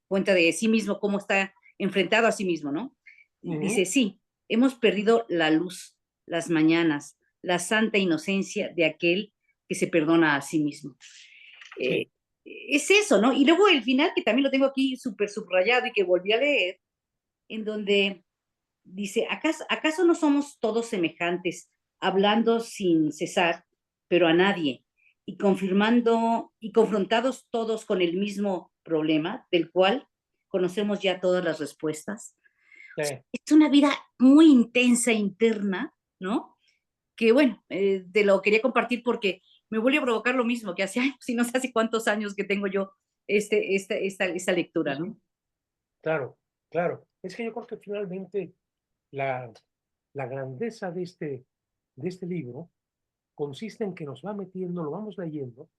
cuenta de sí mismo, cómo está enfrentado a sí mismo, ¿no? Dice, sí, hemos perdido la luz, las mañanas, la santa inocencia de aquel que se perdona a sí mismo. Es eso, ¿no? Y luego el final, que también lo tengo aquí súper subrayado y que volví a leer, en donde dice, ¿acaso no somos todos semejantes, hablando sin cesar, pero a nadie, y confirmando y confrontados todos con el mismo problema, del cual conocemos ya todas las respuestas? Es una vida muy intensa, interna, ¿no? Que bueno, te lo quería compartir porque me vuelve a provocar lo mismo que hace, si no sé hace cuántos años que tengo yo esta lectura, ¿no? Claro, claro. Es que yo creo que finalmente la grandeza de este libro consiste en que nos va metiendo, lo vamos leyendo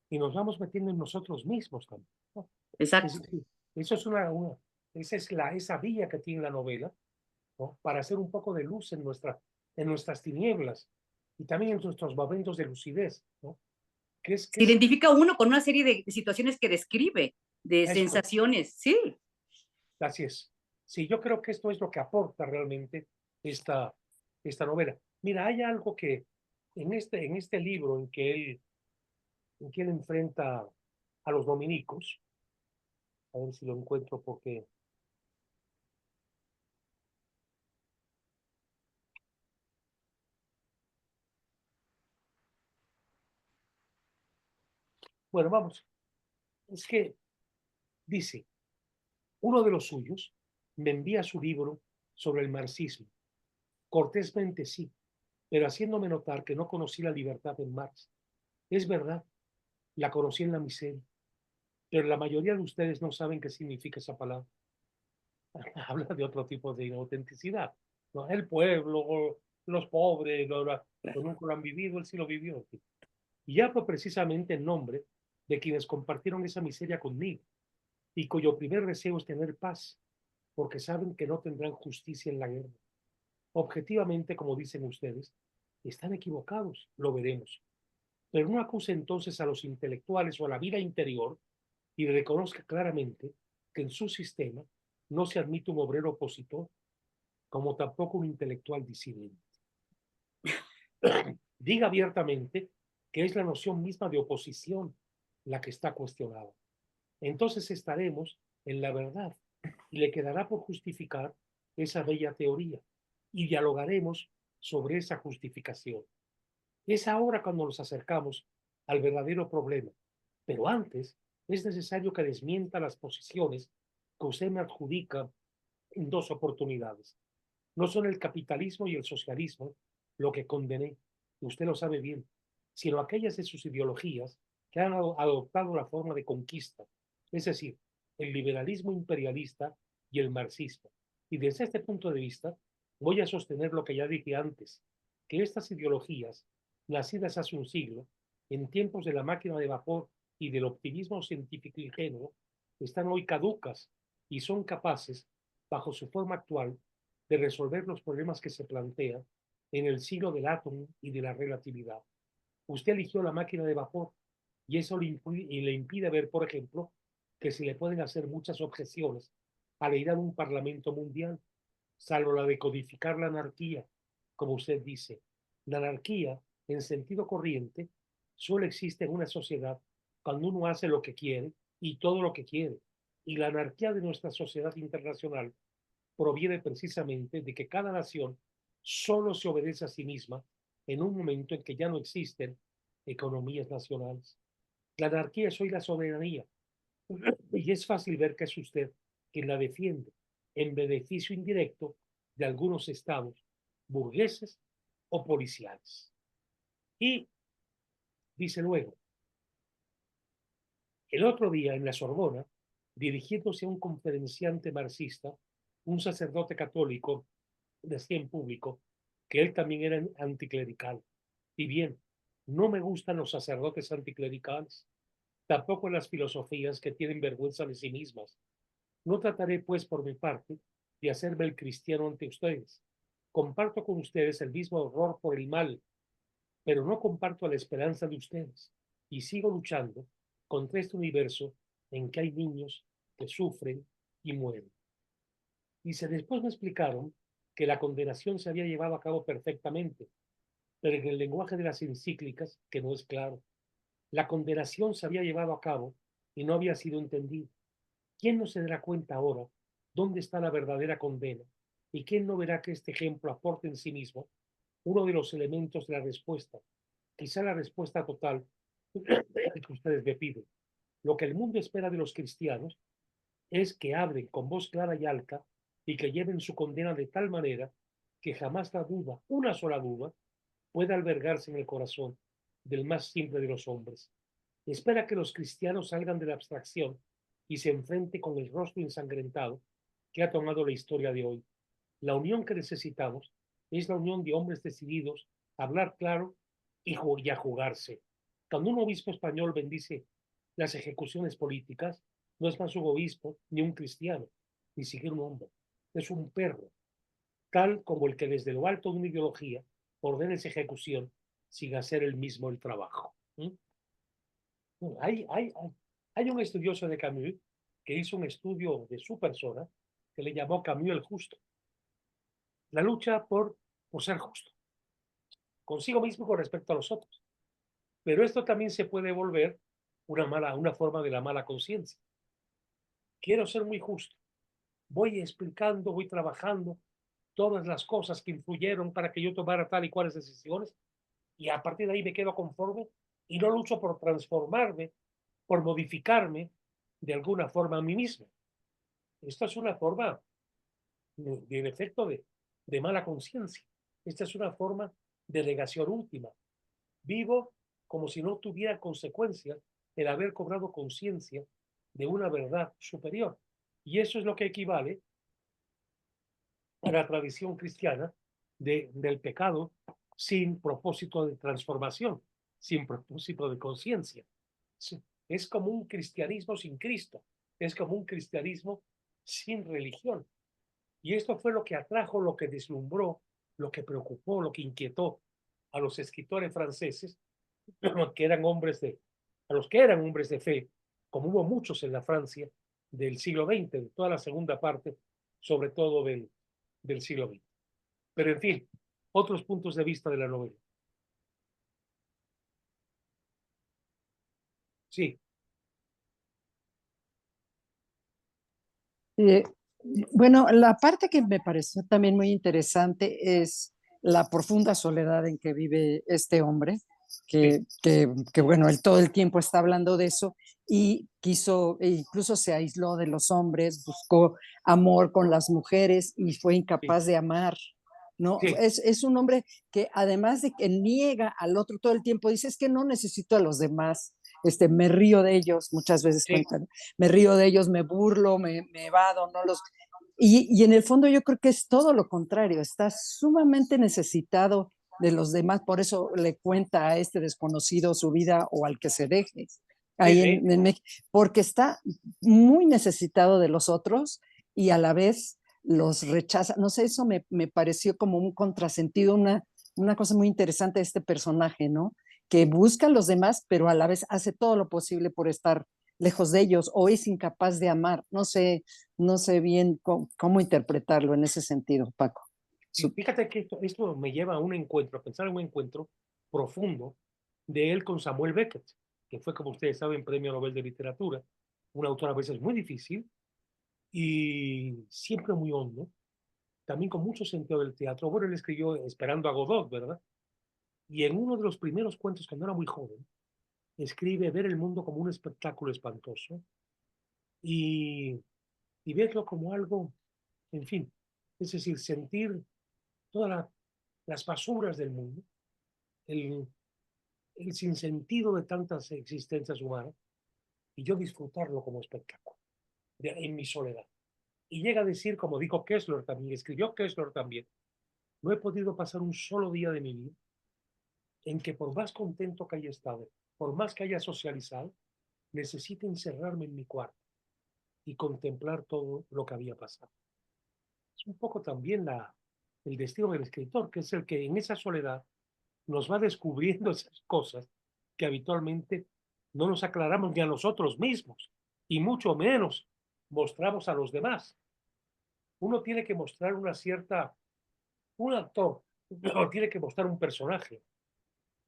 y nos vamos metiendo en nosotros mismos también, ¿no? Exacto. Es decir, eso es esa es esa vía que tiene la novela, ¿no? Para hacer un poco de luz en nuestras tinieblas y también en nuestros momentos de lucidez, ¿no? Se identifica uno con una serie de situaciones que describe, de sensaciones, sí. Así es. Sí, yo creo que esto es lo que aporta realmente esta novela. Mira, hay algo que en este libro en que él enfrenta a los dominicos, A ver si lo encuentro porque... Bueno, vamos. Es que dice, uno de los suyos me envía su libro sobre el marxismo. Cortésmente sí, pero haciéndome notar que no conocí la libertad en Marx. Es verdad, la conocí en la miseria, pero la mayoría de ustedes no saben qué significa esa palabra. Habla de otro tipo de inautenticidad, ¿no? El pueblo, los pobres, nunca lo han vivido, él sí lo vivió. Y hablo precisamente en nombre de quienes compartieron esa miseria conmigo y cuyo primer deseo es tener paz, porque saben que no tendrán justicia en la guerra. Objetivamente, como dicen ustedes, están equivocados, lo veremos. Pero no acuse entonces a los intelectuales o a la vida interior y reconozca claramente que en su sistema no se admite un obrero opositor, como tampoco un intelectual disidente. Diga abiertamente que es la noción misma de oposición la que está cuestionada. Entonces estaremos en la verdad y le quedará por justificar esa bella teoría y dialogaremos sobre esa justificación. Es ahora cuando nos acercamos al verdadero problema, pero antes es necesario que desmienta las posiciones que usted me adjudica en dos oportunidades. No son el capitalismo y el socialismo lo que condené, usted lo sabe bien, sino aquellas de sus ideologías que han adoptado la forma de conquista, es decir, el liberalismo imperialista y el marxismo. Y desde este punto de vista, voy a sostener lo que ya dije antes, que estas ideologías, nacidas hace un siglo, en tiempos de la máquina de vapor y del optimismo científico ingenuo, están hoy caducas y son capaces, bajo su forma actual, de resolver los problemas que se plantean en el siglo del átomo y de la relatividad. Usted eligió la máquina de vapor y eso le impide ver, por ejemplo, que se le pueden hacer muchas objeciones a la idea de un parlamento mundial, salvo la de codificar la anarquía, como usted dice. La anarquía, en sentido corriente, solo existe en una sociedad cuando uno hace lo que quiere y todo lo que quiere. Y la anarquía de nuestra sociedad internacional proviene precisamente de que cada nación solo se obedece a sí misma en un momento en que ya no existen economías nacionales. La anarquía es hoy la soberanía y es fácil ver que es usted quien la defiende en beneficio indirecto de algunos estados burgueses o policiales. Y dice luego, el otro día en la Sorbona, dirigiéndose a un conferenciante marxista, un sacerdote católico decía en público que él también era anticlerical. Y bien, no me gustan los sacerdotes anticlericales, tampoco las filosofías que tienen vergüenza de sí mismas. No trataré, pues, por mi parte, de hacerme el cristiano ante ustedes. Comparto con ustedes el mismo horror por el mal, pero no comparto la esperanza de ustedes y sigo luchando contra este universo en que hay niños que sufren y mueren. Dice, después me explicaron que la condenación se había llevado a cabo perfectamente, pero en el lenguaje de las encíclicas, que no es claro. La condenación se había llevado a cabo y no había sido entendida. ¿Quién no se dará cuenta ahora dónde está la verdadera condena? ¿Y quién no verá que este ejemplo aporta en sí mismo uno de los elementos de la respuesta? Quizá la respuesta total que ustedes me piden. Lo que el mundo espera de los cristianos es que hablen con voz clara y alta y que lleven su condena de tal manera que jamás la duda, una sola duda, pueda albergarse en el corazón del más simple de los hombres. Espera que los cristianos salgan de la abstracción y se enfrente con el rostro ensangrentado que ha tomado la historia de hoy. La unión que necesitamos es la unión de hombres decididos a hablar claro y a jugarse. Cuando un obispo español bendice las ejecuciones políticas, no es más un obispo ni un cristiano, ni siquiera un hombre. Es un perro, tal como el que desde lo alto de una ideología ordena esa ejecución sin hacer el mismo el trabajo. ¿Mm? Bueno, hay un estudioso de Camus que hizo un estudio de su persona que le llamó Camus el justo. La lucha por ser justo, consigo mismo con respecto a los otros. Pero esto también se puede volver una forma de la mala conciencia. quiero ser muy justo. Voy explicando, voy trabajando todas las cosas que influyeron para que yo tomara tal y cuales decisiones, y a partir de ahí me quedo conforme y no lucho por transformarme, por modificarme de alguna forma a mí mismo. Esto es una forma, en efecto, de mala conciencia. Esta es una forma de negación última. Vivo como si no tuviera consecuencias el haber cobrado conciencia de una verdad superior. Y eso es lo que equivale a la tradición cristiana del pecado sin propósito de transformación, sin propósito de conciencia. Es como un cristianismo sin Cristo, es como un cristianismo sin religión. Y esto fue lo que atrajo, lo que deslumbró, lo que preocupó, lo que inquietó a los escritores franceses, que eran hombres a los que eran hombres de fe, como hubo muchos en la Francia del siglo XX, de toda la segunda parte, sobre todo del siglo XX. Pero en fin, otros puntos de vista de la novela. Sí, Eh, bueno, la parte que me pareció también muy interesante es la profunda soledad en que vive este hombre, sí, que bueno, él todo el tiempo está hablando de eso y quiso, e incluso se aisló de los hombres, buscó amor con las mujeres y fue sí, incapaz de amar. ¿No? sí, Es un hombre que además de que niega al otro todo el tiempo, dice, es que no necesito a los demás, me río de ellos, muchas veces sí, cuentan, me río de ellos, me burlo, me evado, no los... Y en el fondo yo creo que es todo lo contrario, está sumamente necesitado de los demás, por eso le cuenta a este desconocido su vida o al que se deje sí, ahí sí, México, porque está muy necesitado de los otros y a la vez los rechaza. No sé, eso me pareció como un contrasentido, una cosa muy interesante de este personaje, ¿no? Que busca a los demás, pero a la vez hace todo lo posible por estar lejos de ellos o es incapaz de amar. No sé bien cómo interpretarlo en ese sentido, Paco. sí. Fíjate que esto me lleva a un encuentro, a pensar en un encuentro profundo de él con Samuel Beckett, que fue, como ustedes saben, Premio Nobel de Literatura, un autor a veces muy difícil y siempre muy hondo, también con mucho sentido del teatro. Bueno, él escribió Esperando a Godot, ¿verdad? Y en uno de los primeros cuentos, cuando era muy joven, escribe ver el mundo como un espectáculo espantoso y, y verlo como algo, en fin, es decir, sentir todas las basuras del mundo, el, el sinsentido de tantas existencias humanas, y yo disfrutarlo como espectáculo, en mi soledad. Y llega a decir, como dijo Kessler también, escribió Kessler también, no he podido pasar un solo día de mi vida en que por más contento que haya estado, por más que haya socializado, necesite encerrarme en mi cuarto y contemplar todo lo que había pasado. Es un poco también el destino del escritor, que es el que en esa soledad nos va descubriendo esas cosas que habitualmente no nos aclaramos ni a nosotros mismos, y mucho menos mostramos a los demás. Uno tiene que mostrar un actor, o tiene que mostrar un personaje.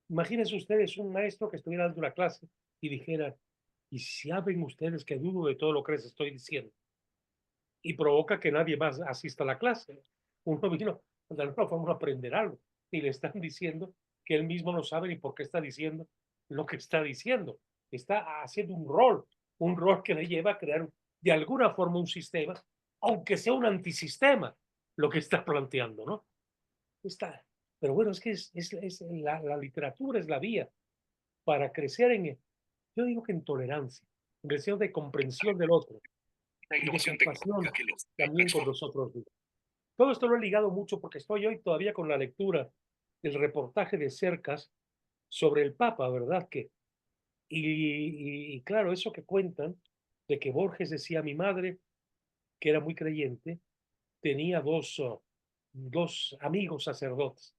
Imagínense ustedes un maestro que estuviera dando una clase y dijera, y si saben ustedes que dudo de todo lo que les estoy diciendo, y provoca que nadie más asista a la clase. Uno vino de alguna forma a aprender algo y le están diciendo que él mismo no sabe ni por qué está diciendo lo que está diciendo. Está haciendo un rol que le lleva a crear de alguna forma un sistema, aunque sea un antisistema, lo que está planteando, ¿no? Está, pero bueno, es que es la literatura es la vía para crecer yo digo que en tolerancia, en deseo de comprensión del otro y de compasión también con nosotros mismos. Todo esto lo he ligado mucho porque estoy hoy todavía con la lectura del reportaje de Cercas sobre el Papa, ¿verdad? Y claro, eso que cuentan de que Borges decía, mi madre, que era muy creyente, tenía dos amigos sacerdotes.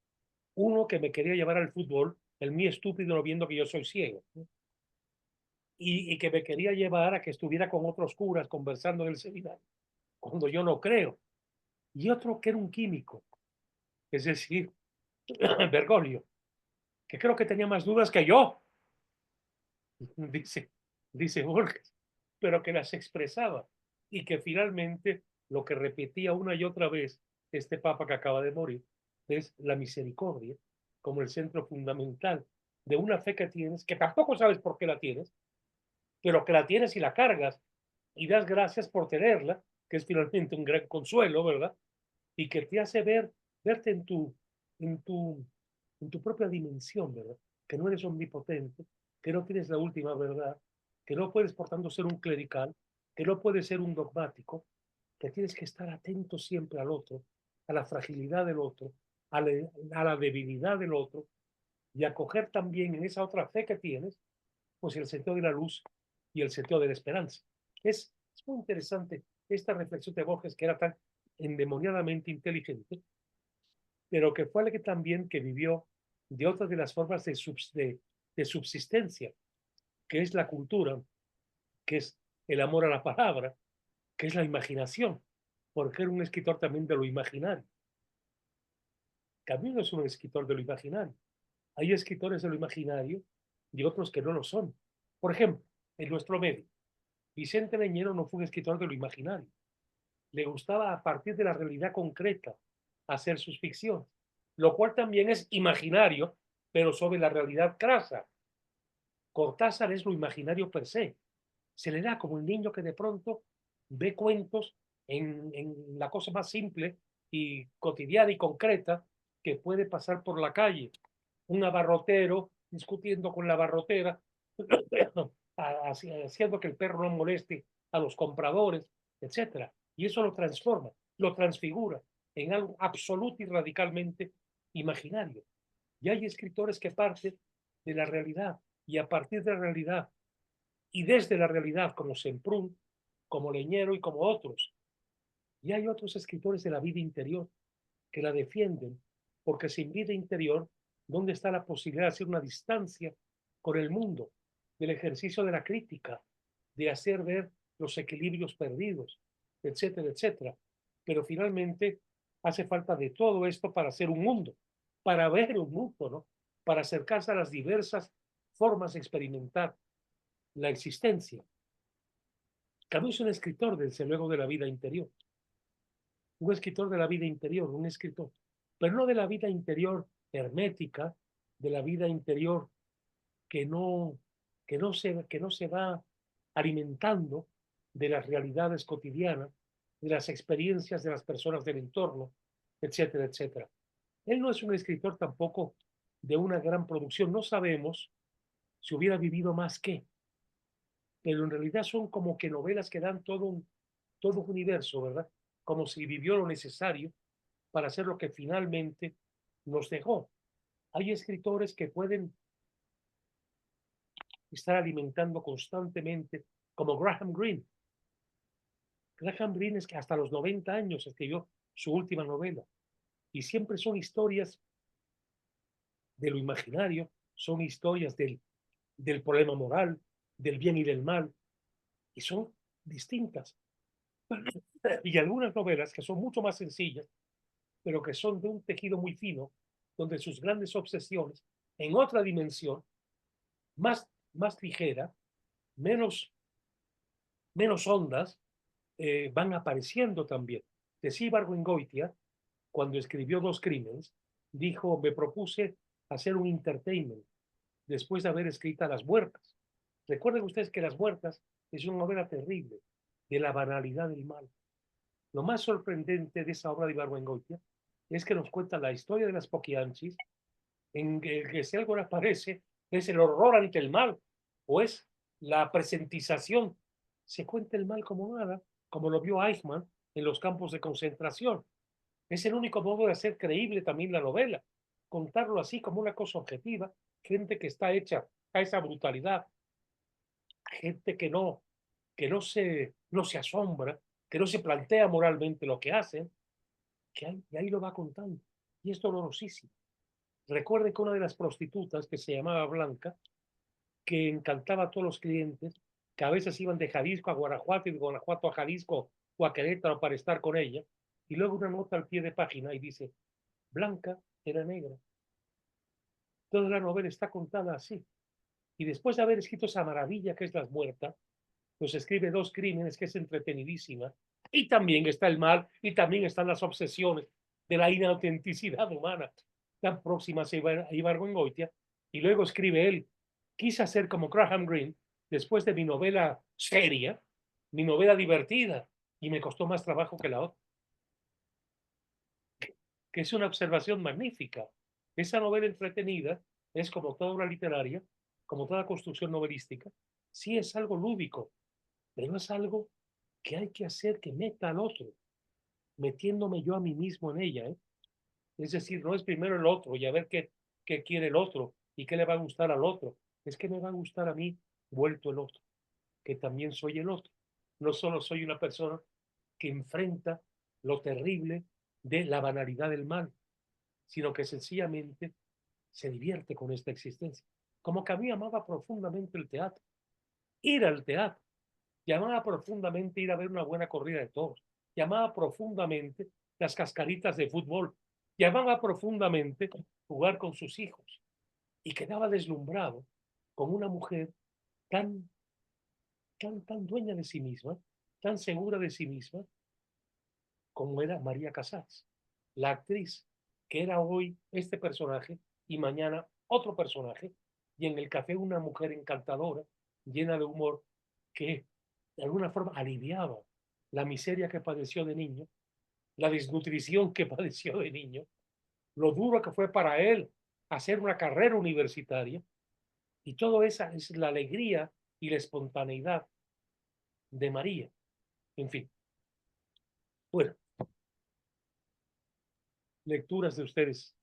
Uno que me quería llevar al fútbol, el mío estúpido no viendo que yo soy ciego, ¿no? Y que me quería llevar a que estuviera con otros curas conversando en el seminario, cuando yo no creo. Y otro que era un químico, es decir, Bergoglio, que creo que tenía más dudas que yo, dice, dice Borges, pero que las expresaba. y que finalmente lo que repetía una y otra vez este papa que acaba de morir es la misericordia como el centro fundamental de una fe que tienes, que tampoco sabes por qué la tienes, pero que la tienes y la cargas y das gracias por tenerla, que es finalmente un gran consuelo, ¿verdad? Y que te hace verte en tu, en tu propia dimensión, ¿verdad? Que no eres omnipotente, que no tienes la última verdad, que no puedes, por tanto, ser un clerical, que no puedes ser un dogmático, que tienes que estar atento siempre al otro, a la fragilidad del otro, a la debilidad del otro, y acoger también en esa otra fe que tienes, pues el sentido de la luz y el sentido de la esperanza. Es muy interesante esta reflexión de Borges, que era tan endemoniadamente inteligente, pero que fue el que también que vivió de otras de las formas de subsistencia, que es la cultura, que es el amor a la palabra, que es la imaginación, porque era un escritor también de lo imaginario. Camilo es un escritor de lo imaginario. Hay escritores de lo imaginario y otros que no lo son. Por ejemplo, en nuestro medio, Vicente Leñero no fue un escritor de lo imaginario. Le gustaba a partir de la realidad concreta hacer sus ficciones, lo cual también es imaginario, pero sobre la realidad crasa. Cortázar es lo imaginario per se. Se le da como el niño que de pronto ve cuentos en la cosa más simple y cotidiana y concreta que puede pasar por la calle. Un abarrotero discutiendo con la abarrotera, haciendo que el perro no moleste a los compradores, etcétera. Y eso lo transforma, lo transfigura en algo absoluto y radicalmente imaginario. Y hay escritores que parten de la realidad y a partir de la realidad y desde la realidad, como Semprún, como Leñero y como otros. Y hay otros escritores de la vida interior que la defienden, porque sin vida interior, ¿dónde está la posibilidad de hacer una distancia con el mundo, del ejercicio de la crítica, de hacer ver los equilibrios perdidos, etcétera, etcétera? Pero finalmente hace falta de todo esto para hacer un mundo, para ver un mundo, ¿no? Para acercarse a las diversas formas de experimentar la existencia. Camus es un escritor, desde luego, de la vida interior. Un escritor de la vida interior, un escritor, pero no de la vida interior hermética, de la vida interior que que no se va alimentando de las realidades cotidianas, de las experiencias de las personas del entorno, etcétera, etcétera. Él no es un escritor tampoco de una gran producción. No sabemos si hubiera vivido más que, pero en realidad son como que novelas que dan todo un universo, ¿verdad? Como si vivió lo necesario para hacer lo que finalmente nos dejó. Hay escritores que pueden estar alimentando constantemente, como Graham Greene. Graham Greene es que hasta los 90 años escribió su última novela y siempre son historias de lo imaginario, son historias del problema moral, del bien y del mal, y son distintas. Y algunas novelas que son mucho más sencillas, pero que son de un tejido muy fino, donde sus grandes obsesiones, en otra dimensión, más ligera, menos, menos hondas, van apareciendo también. Decía Ibargüengoitia, cuando escribió Dos Crímenes, dijo, me propuse hacer un entertainment después de haber escrito Las Muertas. Recuerden ustedes que Las Muertas es una novela terrible de la banalidad del mal. Lo más sorprendente de esa obra de Ibargüengoitia es que nos cuenta la historia de las Poquianchis, en que si algo aparece es el horror ante el mal, o es la presentización. Se cuenta el mal como nada, como lo vio Eichmann en los campos de concentración. Es el único modo de hacer creíble también la novela, contarlo así como una cosa objetiva, gente que está hecha a esa brutalidad, gente no se asombra, que no se plantea moralmente lo que hacen, y ahí lo va contando. Y es dolorosísimo. Recuerde que una de las prostitutas, que se llamaba Blanca, que encantaba a todos los clientes, que a veces iban de Jalisco a Guanajuato y de Guanajuato a Jalisco o a Querétaro para estar con ella, y luego una nota al pie de página y dice, Blanca era negra. Toda la novela está contada así. Y después de haber escrito esa maravilla que es Las Muertas, Pues escribe Dos crímenes, que es entretenidísima, y también está el mal, y también están las obsesiones de la inautenticidad humana, tan próximas a Ibargüengoitia, y luego escribe él, quise hacer como Graham Greene, después de mi novela seria, mi novela divertida, y me costó más trabajo que la otra. Que es una observación magnífica. Esa novela entretenida es como toda obra literaria, como toda construcción novelística, sí es algo lúdico, pero es algo que hay que hacer que meta al otro, metiéndome yo a mí mismo en ella, ¿eh? Es decir, no es primero el otro y a ver qué quiere el otro y qué le va a gustar al otro. Es que me va a gustar a mí vuelto el otro, que también soy el otro. No solo soy una persona que enfrenta lo terrible de la banalidad del mal, sino que sencillamente se divierte con esta existencia. Como que a mí amaba profundamente el teatro, ir al teatro, llamaba profundamente ir a ver una buena corrida de toros, llamaba profundamente las cascaritas de fútbol, llamaba profundamente jugar con sus hijos y quedaba deslumbrado con una mujer tan dueña de sí misma, tan segura de sí misma, como era María Casals, la actriz que era hoy este personaje y mañana otro personaje, y en el café una mujer encantadora, llena de humor, que de alguna forma aliviaba la miseria que padeció de niño, la desnutrición que padeció de niño, lo duro que fue para él hacer una carrera universitaria, y todo esa es la alegría y la espontaneidad de María. En fin, bueno, lecturas de ustedes.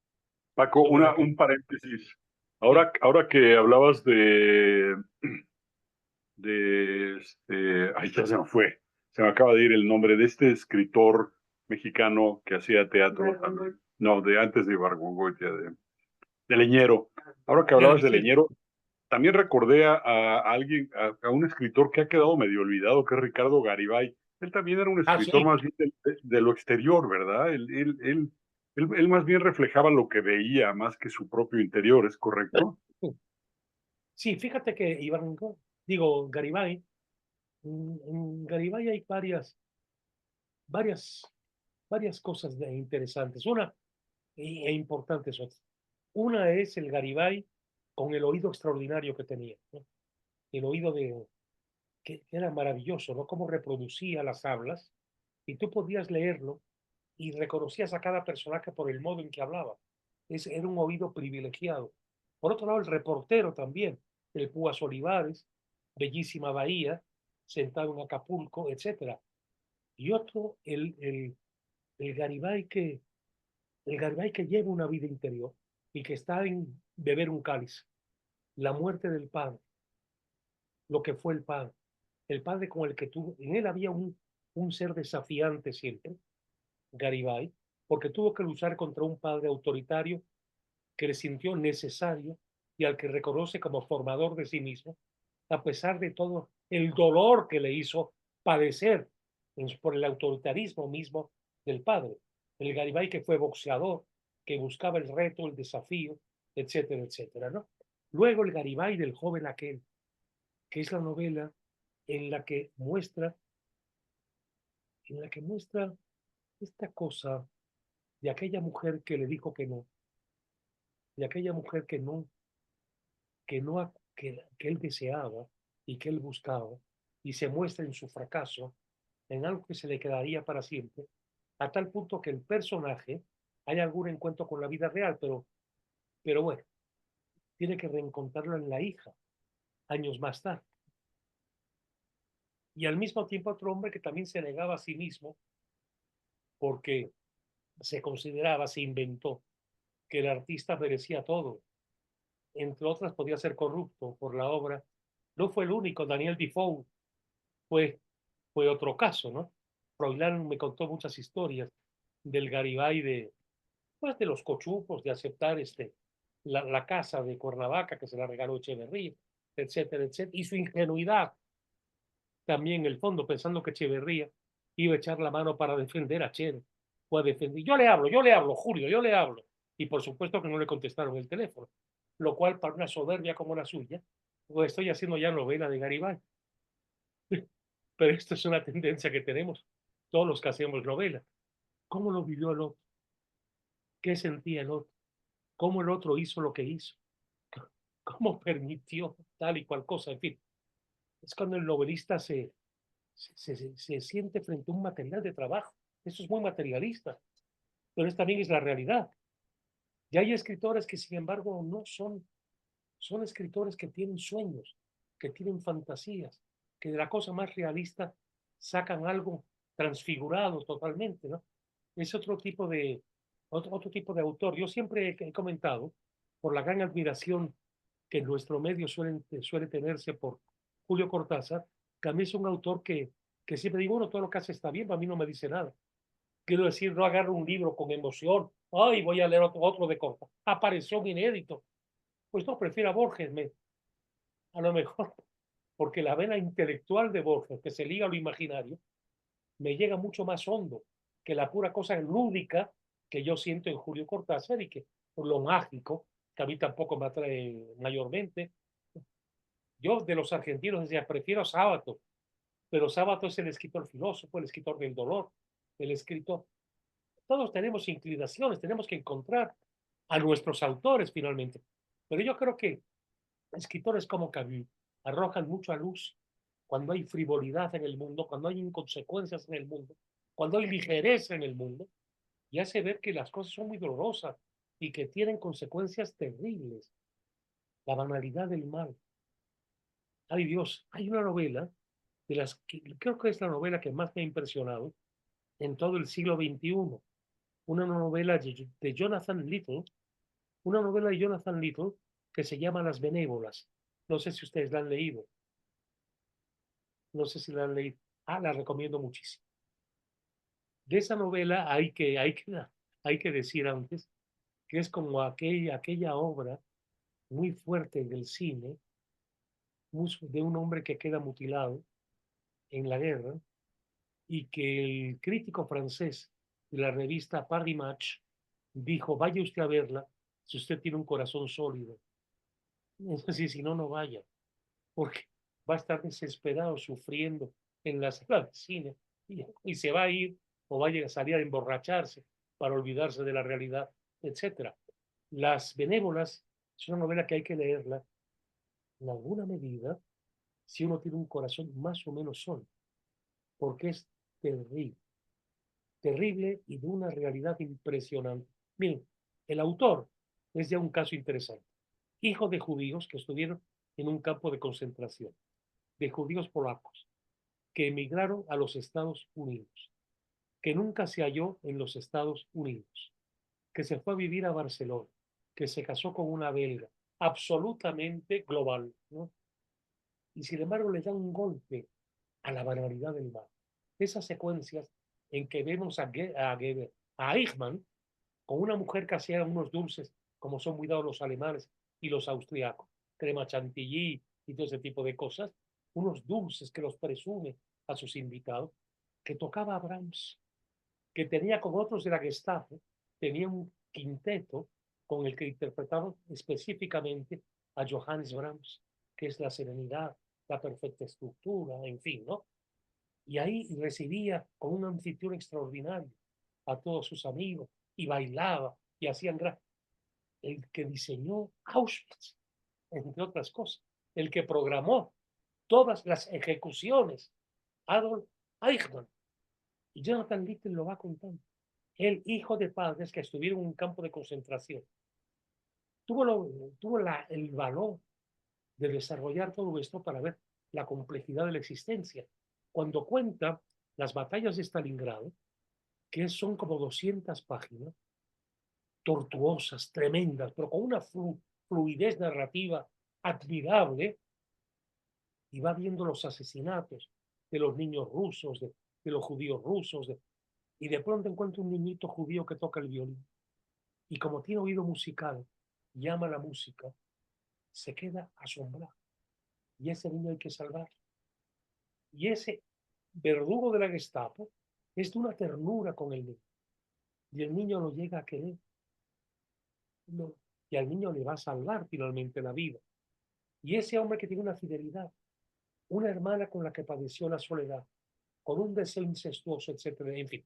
Paco, un paréntesis. Ahora que hablabas ay, ya se me fue. Se me acaba de ir el nombre de este escritor mexicano que hacía teatro también. No, de antes de Ibargüengoitia, de Leñero. Ahora que hablabas de Leñero, también recordé a alguien, a un escritor que ha quedado medio olvidado, que es Ricardo Garibay. Él también era un escritor más bien de lo exterior, ¿verdad? Él más bien reflejaba lo que veía más que su propio interior, ¿es correcto? Sí, fíjate que Garibay, en Garibay hay varias cosas interesantes. Una e importantes otras. Una es el Garibay con el oído extraordinario que tenía, ¿no? El oído que era maravilloso, ¿no? Cómo reproducía las hablas y tú podías leerlo y reconocías a cada personaje por el modo en que hablaba. Era un oído privilegiado. Por otro lado, el reportero también, el Púas Olivares, bellísima bahía, sentado en Acapulco, etc. Y otro, el Garibay que lleva una vida interior y que está en beber un cáliz, la muerte del padre, lo que fue el padre con el que tuvo, en él había un ser desafiante siempre, Garibay, porque tuvo que luchar contra un padre autoritario que le sintió necesario y al que reconoce como formador de sí mismo, a pesar de todo el dolor que le hizo padecer por el autoritarismo mismo del padre. El Garibay que fue boxeador, que buscaba el reto, el desafío, etcétera, etcétera, ¿no? Luego el Garibay del joven aquel, que es la novela en la que muestra esta cosa de aquella mujer que le dijo que no, de aquella mujer que él deseaba y que él buscaba, y se muestra en su fracaso, en algo que se le quedaría para siempre, a tal punto que el personaje, hay algún encuentro con la vida real, pero bueno, tiene que reencontrarlo en la hija, años más tarde. Y al mismo tiempo otro hombre que también se negaba a sí mismo, porque se inventó que el artista merecía todo. Entre otras, podía ser corrupto por la obra. No fue el único, Daniel Defoe fue otro caso, ¿no? Froilán me contó muchas historias del Garibay de los cochupos, de aceptar la casa de Cuernavaca que se la regaló Echeverría, etcétera, etcétera, y su ingenuidad también en el fondo, pensando que Echeverría iba a echar la mano para defender a Che, o a defender. Yo le hablo, Julio, yo le hablo. Y por supuesto que no le contestaron el teléfono, lo cual para una soberbia como la suya, pues estoy haciendo ya novela de Garibay. pero esto es una tendencia que tenemos todos los que hacemos novela. ¿Cómo lo vivió el otro? ¿Qué sentía el otro? ¿Cómo el otro hizo lo que hizo? ¿Cómo permitió tal y cual cosa? En fin, es cuando el novelista se siente frente a un material de trabajo. Eso es muy materialista, pero también es la realidad. Y hay escritores que, sin embargo, no son escritores que tienen sueños, que tienen fantasías, que de la cosa más realista sacan algo transfigurado totalmente, ¿no? Es otro tipo de autor. Yo siempre he comentado, por la gran admiración que en nuestro medio suele tenerse por Julio Cortázar, que a mí es un autor que siempre digo, bueno, todo lo que hace está bien, pero a mí no me dice nada. Quiero decir, no agarro un libro con emoción, ay, voy a leer otro de Cortázar. Apareció un inédito. Pues no, prefiero a Borges, a lo mejor, porque la vena intelectual de Borges, que se liga a lo imaginario, me llega mucho más hondo que la pura cosa lúdica que yo siento en Julio Cortázar y que por lo mágico, que a mí tampoco me atrae mayormente. Yo de los argentinos decía, prefiero Sábato, pero Sábato es el escritor filósofo, el escritor del dolor, el escritor. Todos tenemos inclinaciones, tenemos que encontrar a nuestros autores finalmente. Pero yo creo que escritores como Camus arrojan mucha luz cuando hay frivolidad en el mundo, cuando hay inconsecuencias en el mundo, cuando hay ligereza en el mundo, y hace ver que las cosas son muy dolorosas y que tienen consecuencias terribles. La banalidad del mal. Ay Dios, hay una novela de las que creo que es la novela que más me ha impresionado en todo el siglo XXI. Una novela de Jonathan Little, una novela de Jonathan Little que se llama Las Benévolas. No sé si ustedes la han leído. No sé si la han leído. Ah, la recomiendo muchísimo. De esa novela hay que decir antes que es como aquella obra muy fuerte del cine, de un hombre que queda mutilado en la guerra y que el crítico francés de la revista Paris Match dijo, vaya usted a verla si usted tiene un corazón sólido. Es decir, si no, no vaya, porque va a estar desesperado, sufriendo en la sala de cine y se va a ir o va a salir a emborracharse para olvidarse de la realidad, etcétera. Las Benévolas es una novela que hay que leerla en alguna medida si uno tiene un corazón más o menos sólido, porque es terrible, terrible y de una realidad impresionante. Miren, el autor es ya un caso interesante. Hijo de judíos que estuvieron en un campo de concentración, de judíos polacos, que emigraron a los Estados Unidos, que nunca se halló en los Estados Unidos, que se fue a vivir a Barcelona, que se casó con una belga, absolutamente global, ¿no? Y sin embargo le da un golpe a la barbaridad del mal. Esas secuencias en que vemos a Eichmann con una mujer que hacía unos dulces, como son muy dados los alemanes y los austriacos, crema chantilly y todo ese tipo de cosas, unos dulces que los presume a sus invitados, que tocaba a Brahms, que tenía con otros de la Gestapo, tenía un quinteto con el que interpretaban específicamente a Johannes Brahms, que es la serenidad, la perfecta estructura, en fin, ¿no? Y ahí recibía con un anfitrión extraordinario a todos sus amigos y bailaba y hacían el que diseñó Auschwitz, entre otras cosas, el que programó todas las ejecuciones, Adolf Eichmann. Y Jonathan Little lo va contando. El hijo de padres que estuvieron en un campo de concentración. Tuvo el valor de desarrollar todo esto para ver la complejidad de la existencia. Cuando cuenta las batallas de Stalingrado, que son como 200 páginas, tortuosas, tremendas, pero con una fluidez narrativa admirable, y va viendo los asesinatos de los niños rusos, de los judíos rusos, y de pronto encuentra un niñito judío que toca el violín. Y como tiene oído musical, llama la música, se queda asombrado. Y ese niño hay que salvar. Y ese verdugo de la Gestapo es de una ternura con el niño. Y el niño lo llega a querer. No, y al niño le va a salvar finalmente la vida. Y ese hombre que tiene una fidelidad una hermana con la que padeció la soledad, con un deseo incestuoso, etcétera. En fin,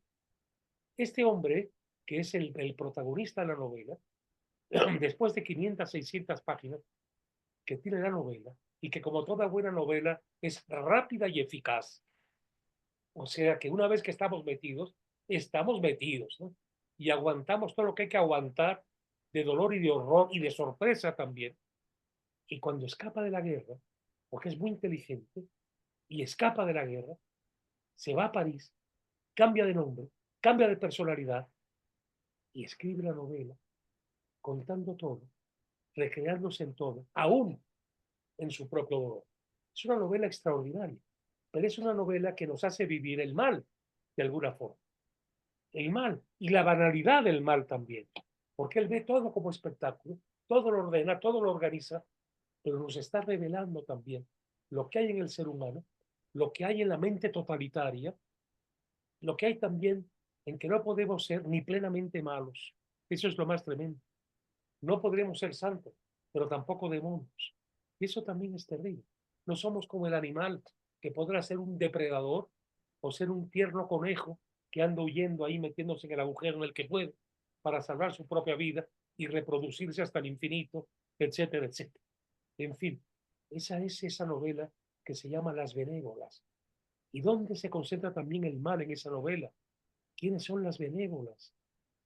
este hombre, que es el protagonista de la novela, después de 500, 600 páginas que tiene la novela, y que como toda buena novela es rápida y eficaz, o sea que una vez que estamos metidos, ¿no? Y aguantamos todo lo que hay que aguantar de dolor y de horror y de sorpresa también. Y cuando escapa de la guerra, porque es muy inteligente, y escapa de la guerra, se va a París, cambia de nombre, cambia de personalidad y escribe la novela contando todo, recreándose en todo, aún en su propio dolor. Es una novela extraordinaria, pero es una novela que nos hace vivir el mal, de alguna forma. El mal y la banalidad del mal también, porque él ve todo como espectáculo, todo lo ordena, todo lo organiza, pero nos está revelando también lo que hay en el ser humano, lo que hay en la mente totalitaria, lo que hay también en que no podemos ser ni plenamente malos. Eso es lo más tremendo. No podremos ser santos, pero tampoco demonios. Y eso también es terrible. No somos como el animal que podrá ser un depredador o ser un tierno conejo que anda huyendo ahí metiéndose en el agujero en el que puede para salvar su propia vida y reproducirse hasta el infinito, etcétera, etcétera. En fin, esa es esa novela que se llama Las Benévolas. ¿Y dónde se concentra también el mal en esa novela? ¿Quiénes son las benévolas?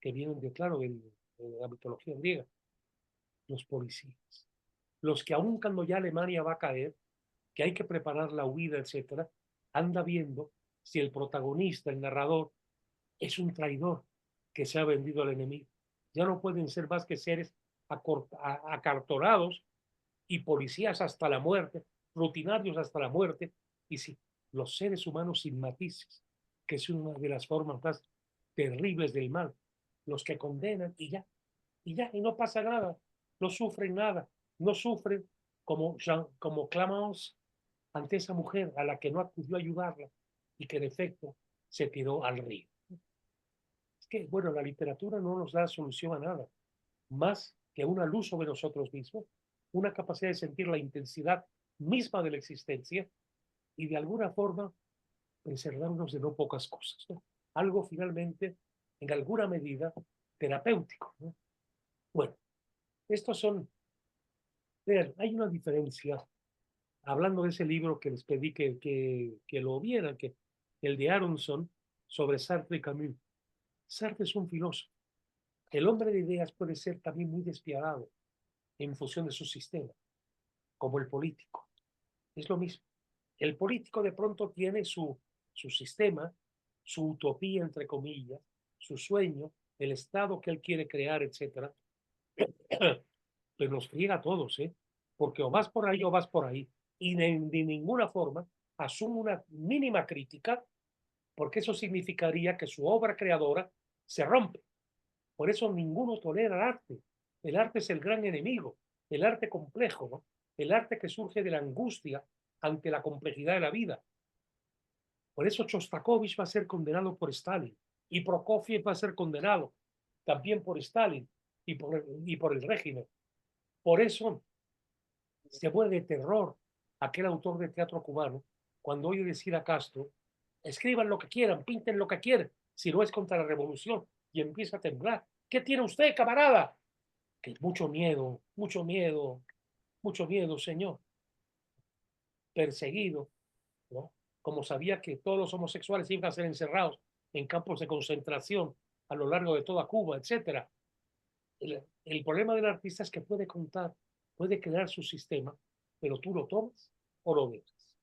Que vienen de, claro, de la mitología griega. Los policías. Los que aun cuando ya Alemania va a caer, que hay que preparar la huida, etcétera, anda viendo si el protagonista, el narrador, es un traidor que se ha vendido al enemigo. Ya no pueden ser más que seres acartonados y policías hasta la muerte, rutinarios hasta la muerte, y sí, los seres humanos sin matices, que es una de las formas más terribles del mal, los que condenan y no pasa nada, no sufren nada, no sufren como clamamos ante esa mujer a la que no acudió a ayudarla y que en efecto se tiró al río. Es que, bueno, la literatura no nos da solución a nada, más que una luz sobre nosotros mismos, una capacidad de sentir la intensidad misma de la existencia y de alguna forma preservarnos de no pocas cosas, ¿no? Algo finalmente, en alguna medida, terapéutico, ¿no? Bueno, estos son, vean, hay una diferencia, hablando de ese libro que les pedí que lo vieran, que el de Aronson sobre Sartre y Camus. Sartre es un filósofo. El hombre de ideas puede ser también muy despiadado en función de su sistema, como el político. Es lo mismo. El político de pronto tiene su sistema, su utopía, entre comillas, su sueño, el Estado que él quiere crear, etcétera. Pero nos friega a todos, ¿eh? Porque o vas por ahí o vas por ahí. Y de ninguna forma asume una mínima crítica, porque eso significaría que su obra creadora se rompe. Por eso ninguno tolera el arte. El arte es el gran enemigo, el arte complejo, ¿no? El arte que surge de la angustia ante la complejidad de la vida. Por eso Shostakovich va a ser condenado por Stalin y Prokofiev va a ser condenado también por Stalin y por el régimen. Por eso se muere de terror aquel autor de teatro cubano cuando oye decir a Castro, escriban lo que quieran, pinten lo que quieran, si no es contra la revolución, y empieza a temblar. ¿Qué tiene usted, camarada? Que mucho miedo, mucho miedo, mucho miedo, señor. Perseguido, ¿no? Como sabía que todos los homosexuales iban a ser encerrados en campos de concentración a lo largo de toda Cuba, etcétera. El problema del artista es que puede contar, puede crear su sistema, pero tú lo tomas o lo dejas.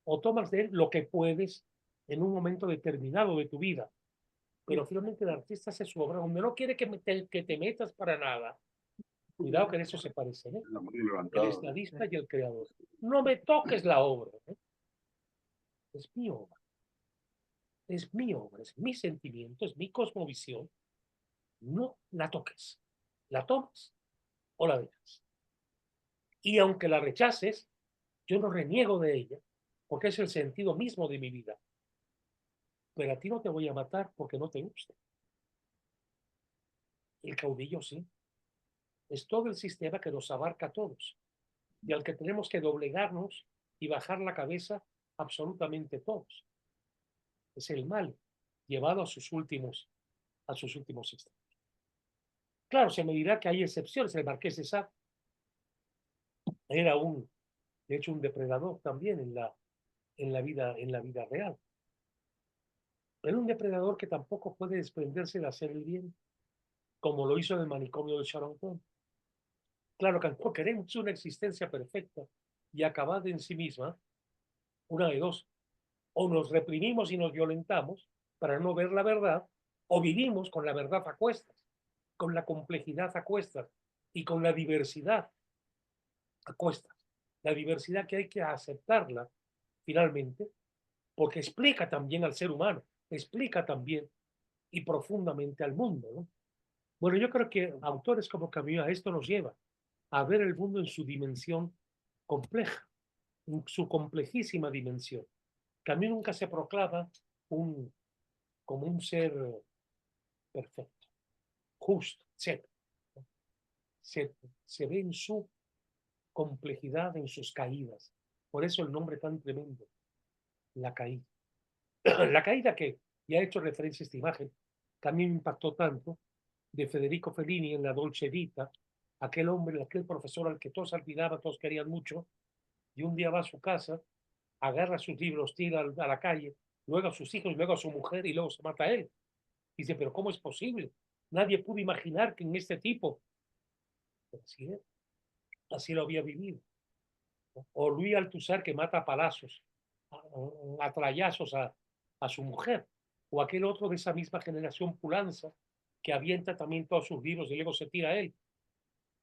O tomas de él lo que puedes en un momento determinado de tu vida, pero finalmente el artista hace su obra donde no quiere que te metas para nada. Cuidado que en eso se parece, ¿eh? El estadista y el creador. No me toques la obra, ¿eh? Es mi obra, es mi obra, es mi sentimiento, es mi cosmovisión. No la toques, la tomas o la dejas. Y aunque la rechaces, yo no reniego de ella, porque es el sentido mismo de mi vida. Pero a ti no te voy a matar porque no te gusta. El caudillo sí. Es todo el sistema que nos abarca a todos y al que tenemos que doblegarnos y bajar la cabeza absolutamente todos. Es el mal llevado a sus últimos extremos. Claro, se me dirá que hay excepciones. El Marqués de Sade era de hecho, un depredador también en la vida real. Pero un depredador que tampoco puede desprenderse de hacer el bien, como lo hizo en el manicomio de Charenton. Claro que no queremos una existencia perfecta y acabada en sí misma, una de dos: o nos reprimimos y nos violentamos para no ver la verdad, o vivimos con la verdad a cuestas, con la complejidad a cuestas y con la diversidad a cuestas. La diversidad que hay que aceptarla finalmente, porque explica también al ser humano, explica también y profundamente al mundo, ¿no? Bueno, yo creo que autores como Camus a esto nos lleva a ver el mundo en su dimensión compleja, en su complejísima dimensión. Camus nunca se proclama como un ser perfecto, justo, etc. Se, se ve en su complejidad, en sus caídas. Por eso el nombre tan tremendo, La Caída. La Caída, que ya he hecho referencia a esta imagen, también me impactó tanto, de Federico Fellini en La Dolce Vita, aquel hombre, aquel profesor al que todos admiraban, todos querían mucho, y un día va a su casa, agarra sus libros, tira a la calle, luego a sus hijos, luego a su mujer y luego se mata a él. Dice, pero ¿cómo es posible? Nadie pudo imaginar que en este tipo, así, así lo había vivido. O Luis Althusser, que mata a palazos, a trallazos a su mujer. O aquel otro de esa misma generación, Pulanza, que avienta también todos sus libros y luego se tira a él.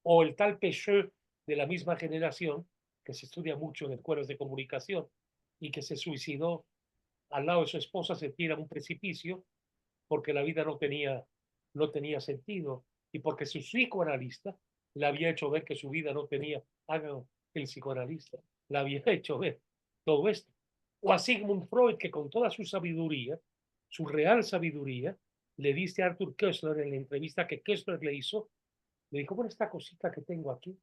O el tal Pecheux de la misma generación, que se estudia mucho en escuelas de comunicación y que se suicidó al lado de su esposa, se tira a un precipicio porque la vida no tenía sentido y porque su psicoanalista le había hecho ver que su vida no tenía, haga el psicoanalista, le había hecho ver todo esto. O a Sigmund Freud, que con toda su sabiduría, su real sabiduría, le dice a Arthur Koestler en la entrevista que Koestler le hizo, le dijo, bueno, esta cosita que tengo aquí,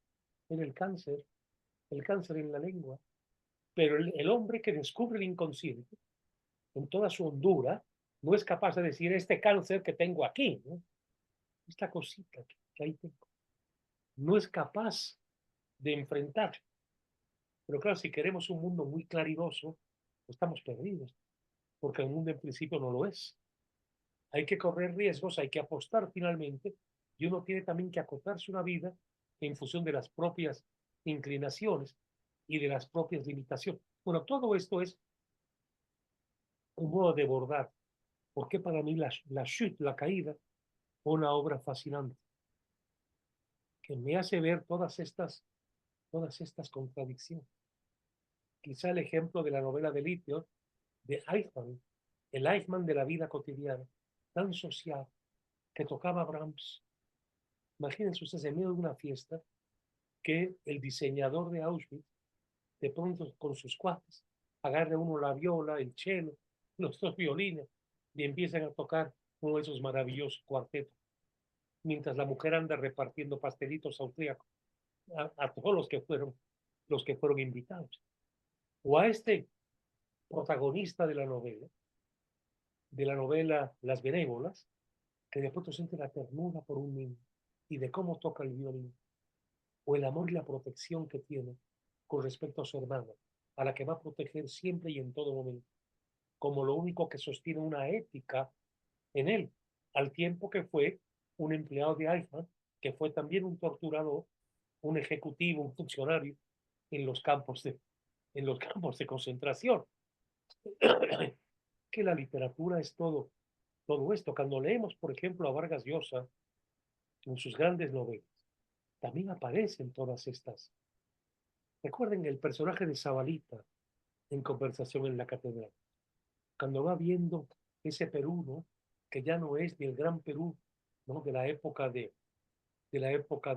en el cáncer en la lengua, pero el hombre que descubre el inconsciente, en toda su hondura, no es capaz de decir este cáncer que tengo aquí, ¿no? Esta cosita que ahí tengo, no es capaz de enfrentar. Pero claro, si queremos un mundo muy claridoso, estamos perdidos, porque el mundo en principio no lo es. Hay que correr riesgos, hay que apostar finalmente, y uno tiene también que acotarse una vida en función de las propias inclinaciones y de las propias limitaciones. Bueno, todo esto es un modo de abordar. Porque para mí la chute, la caída, fue una obra fascinante que me hace ver todas estas contradicciones. Quizá el ejemplo de la novela de Litio, de Eichmann, el Eichmann de la vida cotidiana, tan social, que tocaba Brahms. Imagínense ustedes en medio de una fiesta que el diseñador de Auschwitz, de pronto con sus cuates, agarre uno la viola, el cello, los dos violines, y empiezan a tocar uno de esos maravillosos cuartetos, mientras la mujer anda repartiendo pastelitos austríacos a todos los que fueron invitados. O a este protagonista de la novela Las Benévolas, que de pronto siente la ternura por un niño y de cómo toca el violín, o el amor y la protección que tiene con respecto a su hermana, a la que va a proteger siempre y en todo momento, como lo único que sostiene una ética en él, al tiempo que fue un empleado de Eichmann, que fue también un torturador, un ejecutivo, un funcionario en en los campos de concentración. Que la literatura es todo esto. Cuando leemos, por ejemplo, a Vargas Llosa en sus grandes novelas, también aparecen todas estas. Recuerden el personaje de Zabalita en Conversación en la Catedral, cuando va viendo ese Perú, ¿no? Que ya no es ni el gran Perú, ¿no? De la época de la época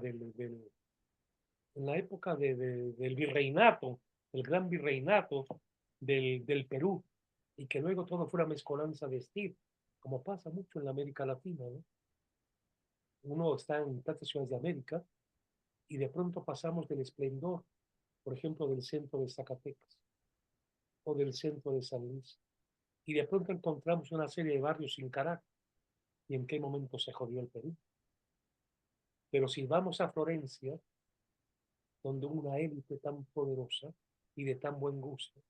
en la época del virreinato, el gran virreinato del Perú, y que luego todo fuera mezcolanza de estilo, como pasa mucho en la América Latina, ¿no? Uno está en tantas ciudades de América y de pronto pasamos del esplendor por ejemplo, del centro de Zacatecas o del centro de San Luis, y de pronto encontramos una serie de barrios sin carácter. ¿Y en qué momento se jodió el Perú? Pero si vamos a Florencia, donde una élite tan poderosa y de tan buen gusto,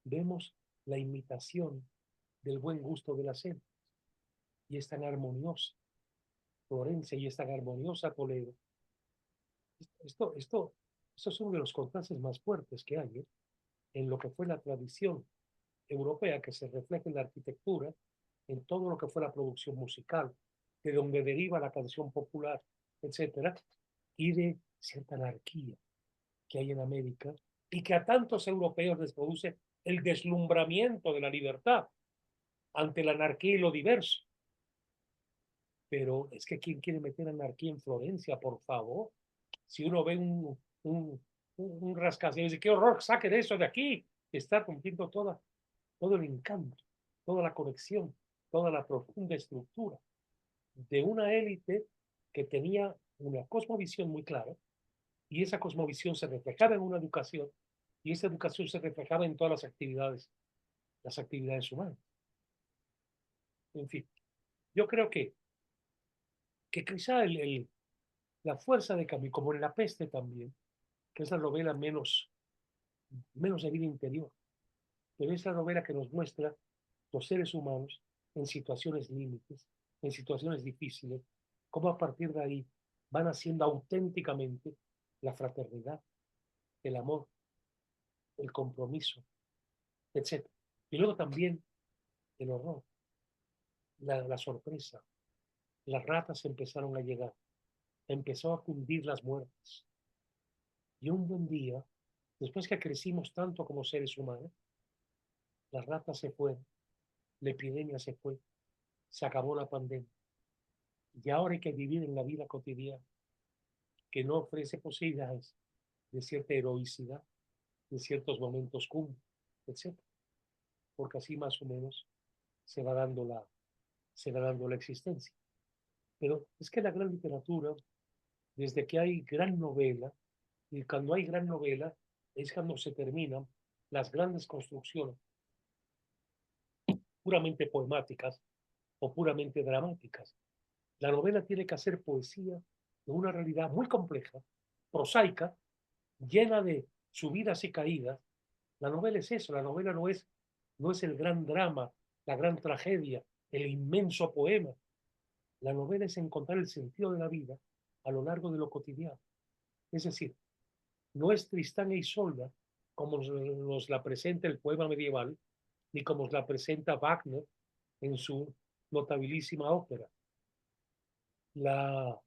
vemos la imitación del buen gusto de las élites, y es tan armoniosa Florencia y es tan armoniosa Toledo. Esto, esto, esto es uno de los contrastes más fuertes que hay, ¿eh? En lo que fue la tradición europea, que se refleja en la arquitectura, en todo lo que fue la producción musical, de donde deriva la canción popular, etcétera, y de cierta anarquía que hay en América y que a tantos europeos les produce el deslumbramiento de la libertad ante la anarquía y lo diverso. Pero es que ¿quién quiere meter anarquía en Florencia, por favor? Si uno ve un rascacielos y dice, qué horror, saquen eso de aquí, está rompiendo todo el encanto, toda la conexión, toda la profunda estructura de una élite que tenía una cosmovisión muy clara, y esa cosmovisión se reflejaba en una educación, y esa educación se reflejaba en todas las actividades humanas. En fin, yo creo que quizá la fuerza de cambio, como en La Peste también, que es la novela menos de vida interior, pero es la novela que nos muestra los seres humanos en situaciones límites, en situaciones difíciles, cómo a partir de ahí van haciendo auténticamente la fraternidad, el amor, el compromiso, etc. Y luego también el horror, la sorpresa. Las ratas empezaron a llegar, empezó a cundir las muertes. Y un buen día, después que crecimos tanto como seres humanos, las ratas se fueron, la epidemia se fue, se acabó la pandemia. Y ahora hay que vivir en la vida cotidiana, que no ofrece posibilidades de cierta heroicidad, de ciertos momentos cumbre, etc. Porque así más o menos se va dando la existencia. Pero es que la gran literatura, desde que hay gran novela, y cuando hay gran novela, es cuando se terminan las grandes construcciones puramente poemáticas o puramente dramáticas. La novela tiene que hacer poesía de una realidad muy compleja, prosaica, llena de subidas y caídas. La novela es eso, la novela no es el gran drama, la gran tragedia, el inmenso poema. La novela es encontrar el sentido de la vida a lo largo de lo cotidiano. Es decir, no es Tristán e Isolda como nos la presenta el poema medieval, ni como nos la presenta Wagner en su notabilísima ópera. La,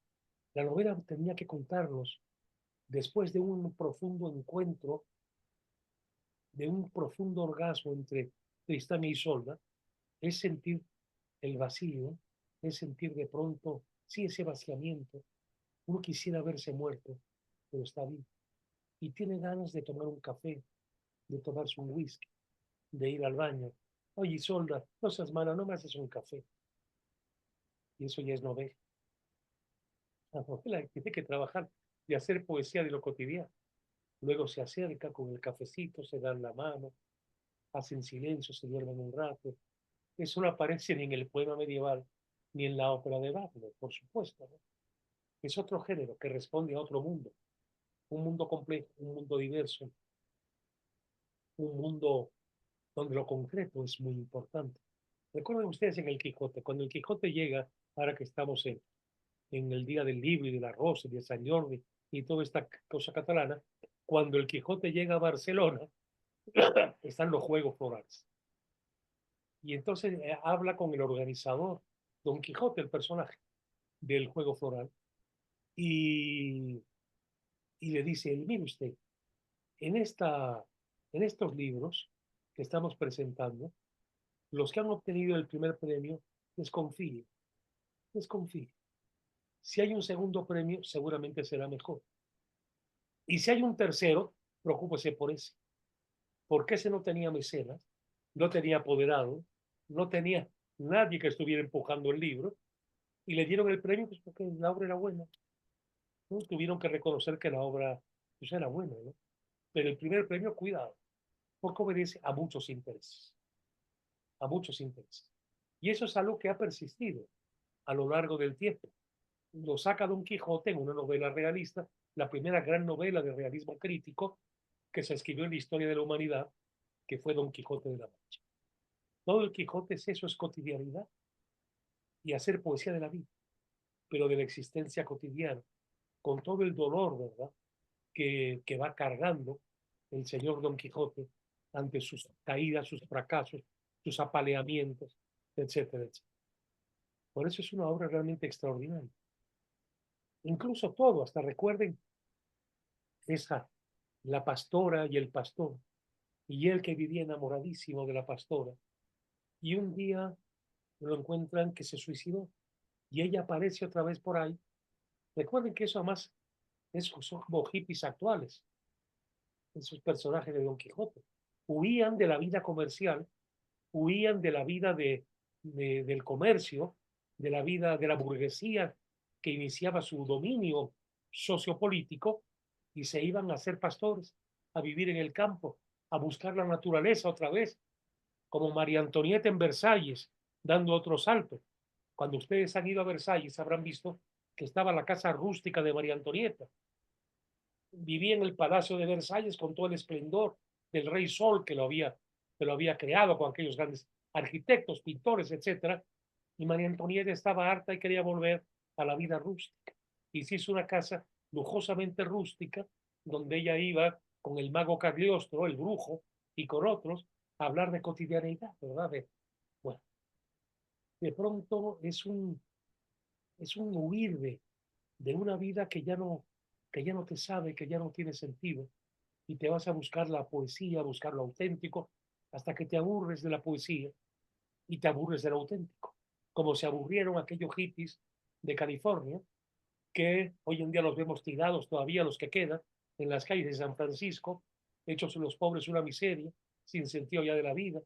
la novela tenía que contarnos, después de un profundo encuentro, de un profundo orgasmo entre Tristán e Isolda, es sentir el vacío, es sentir de pronto, sí, ese vaciamiento. Uno quisiera verse muerto, pero está vivo. Y tiene ganas de tomar un café, de tomarse un whisky, de ir al baño. Oye, Isolda, no seas mala, no me haces un café. Y eso ya es novela. La novela tiene que trabajar y hacer poesía de lo cotidiano. Luego se acerca con el cafecito, se dan la mano, hacen silencio, se duermen un rato. Eso no aparece ni en el poema medieval ni en la ópera de Wagner, por supuesto, ¿no? Es otro género que responde a otro mundo, un mundo complejo, un mundo diverso, un mundo donde lo concreto es muy importante. Recuerden ustedes en el Quijote, cuando el Quijote llega, ahora que estamos en el Día del Libro y de la Rosa y de San Jordi y toda esta cosa catalana, cuando el Quijote llega a Barcelona, están los Juegos Florales. Y entonces habla con el organizador, Don Quijote, el personaje del Juego Floral, y, y le dice, mire usted, en, en estos libros que estamos presentando, los que han obtenido el primer premio, desconfíe, desconfíe. Si hay un segundo premio, seguramente será mejor. Y si hay un tercero, preocúpese por ese. Porque ese no tenía mecenas, no tenía apoderado, no tenía nadie que estuviera empujando el libro, y le dieron el premio pues porque la obra era buena, ¿no? Tuvieron que reconocer que la obra pues, era buena, ¿no? Pero el primer premio, cuidado, porque obedece a muchos intereses, a muchos intereses. Y eso es algo que ha persistido a lo largo del tiempo. Lo saca Don Quijote en una novela realista, la primera gran novela de realismo crítico que se escribió en la historia de la humanidad, que fue Don Quijote de la Mancha. Todo el Quijote es eso, es cotidianidad y hacer poesía de la vida, pero de la existencia cotidiana, con todo el dolor, ¿verdad?, que va cargando el señor Don Quijote ante sus caídas, sus fracasos, sus apaleamientos, etcétera, etcétera. Por eso es una obra realmente extraordinaria. Incluso todo, hasta recuerden esa, la pastora y el pastor, y él que vivía enamoradísimo de la pastora, y un día lo encuentran que se suicidó, y ella aparece otra vez por ahí. Recuerden que eso además son como hippies actuales, esos personajes de Don Quijote. Huían de la vida comercial, huían de la vida del comercio, de la vida de la burguesía que iniciaba su dominio sociopolítico y se iban a ser pastores, a vivir en el campo, a buscar la naturaleza otra vez, como María Antonieta en Versalles, dando otro salto. Cuando ustedes han ido a Versalles habrán visto que estaba la casa rústica de María Antonieta. Vivía en el Palacio de Versalles con todo el esplendor del Rey Sol que lo había creado con aquellos grandes arquitectos, pintores, etcétera. Y María Antonieta estaba harta y quería volver a la vida rústica. Y se hizo una casa lujosamente rústica, donde ella iba con el mago Cagliostro, el brujo, y con otros, a hablar de cotidianidad, ¿verdad? Bueno, de pronto es un huir de una vida que ya no te sabe, que ya no tiene sentido, y te vas a buscar la poesía, a buscar lo auténtico, hasta que te aburres de la poesía y te aburres de lo auténtico, como se aburrieron aquellos hippies de California, que hoy en día los vemos tirados todavía, los que quedan, en las calles de San Francisco, hechos los pobres una miseria, sin sentido ya de la vida,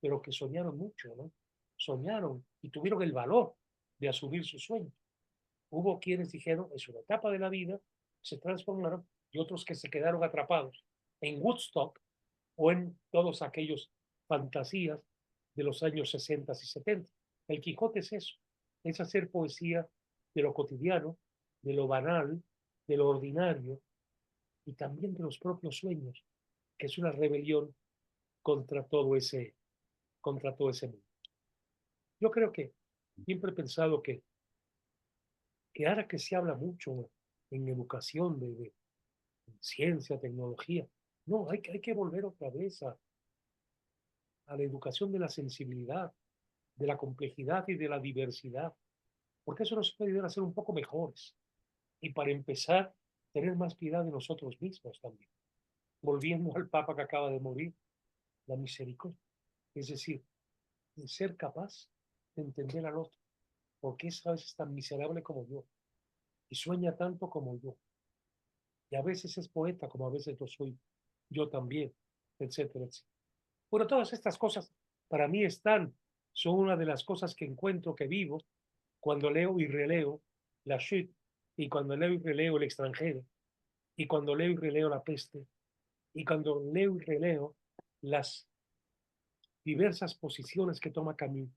pero que soñaron mucho, ¿no? Soñaron y tuvieron el valor de asumir sus sueños. Hubo quienes dijeron, es una etapa de la vida, se transformaron, y otros que se quedaron atrapados en Woodstock o en todos aquellos fantasías de los años 60 y 70. El Quijote es eso, es hacer poesía de lo cotidiano, de lo banal, de lo ordinario y también de los propios sueños, que es una rebelión contra contra todo ese mundo. Yo creo que siempre he pensado que ahora que se habla mucho en educación de ciencia, tecnología, no, hay que volver otra vez a la educación de la sensibilidad, de la complejidad y de la diversidad, porque eso nos puede ayudar a ser un poco mejores. Y para empezar, tener más piedad de nosotros mismos también. Volviendo al Papa que acaba de morir, la misericordia. Es decir, de ser capaz de entender al otro, porque es a veces tan miserable como yo, y sueña tanto como yo, y a veces es poeta como a veces lo soy yo también, etcétera, etcétera. Bueno, todas estas cosas para mí son una de las cosas que encuentro, que vivo, cuando leo y releo La Chute, y cuando leo y releo El extranjero, y cuando leo y releo La peste, y cuando leo y releo las diversas posiciones que toma Camus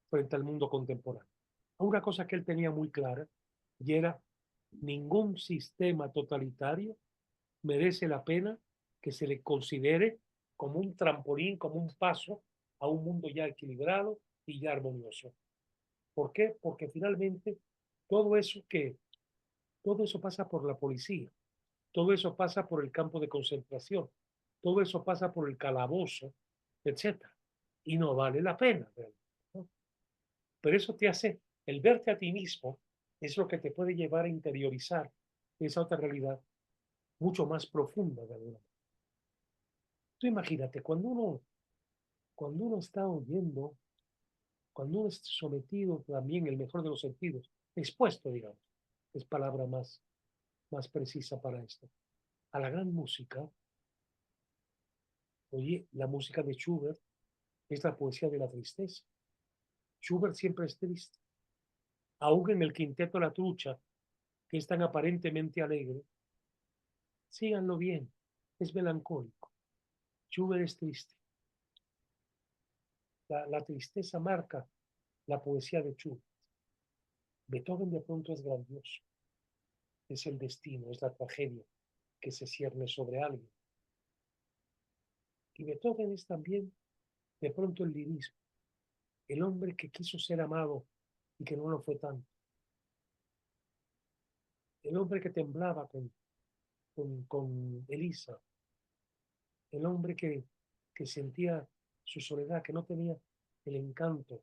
frente al mundo contemporáneo. Una cosa que él tenía muy clara, y era: ningún sistema totalitario merece la pena que se le considere como un trampolín, como un paso a un mundo ya equilibrado y ya armonioso. ¿Por qué? Porque finalmente todo eso todo eso pasa por la policía, todo eso pasa por el campo de concentración, todo eso pasa por el calabozo, etcétera. Y no vale la pena, ¿no? Pero eso te hace, el verte a ti mismo, es lo que te puede llevar a interiorizar esa otra realidad mucho más profunda de alguna manera. Tú imagínate, cuando uno está oyendo, cuando uno es sometido también, en el mejor de los sentidos, expuesto, digamos, es palabra más precisa para esto, a la gran música. Oye, la música de Schubert es la poesía de la tristeza. Schubert siempre es triste. Aún en el quinteto La Trucha, que es tan aparentemente alegre, síganlo bien, es melancólico. Schubert es triste. La tristeza marca la poesía de Schubert. Beethoven de pronto es grandioso. Es el destino, es la tragedia que se cierne sobre alguien. Y Beethoven es también de pronto el lirismo, el hombre que quiso ser amado y que no lo fue tanto. El hombre que temblaba con Elisa, el hombre que sentía su soledad, que no tenía el encanto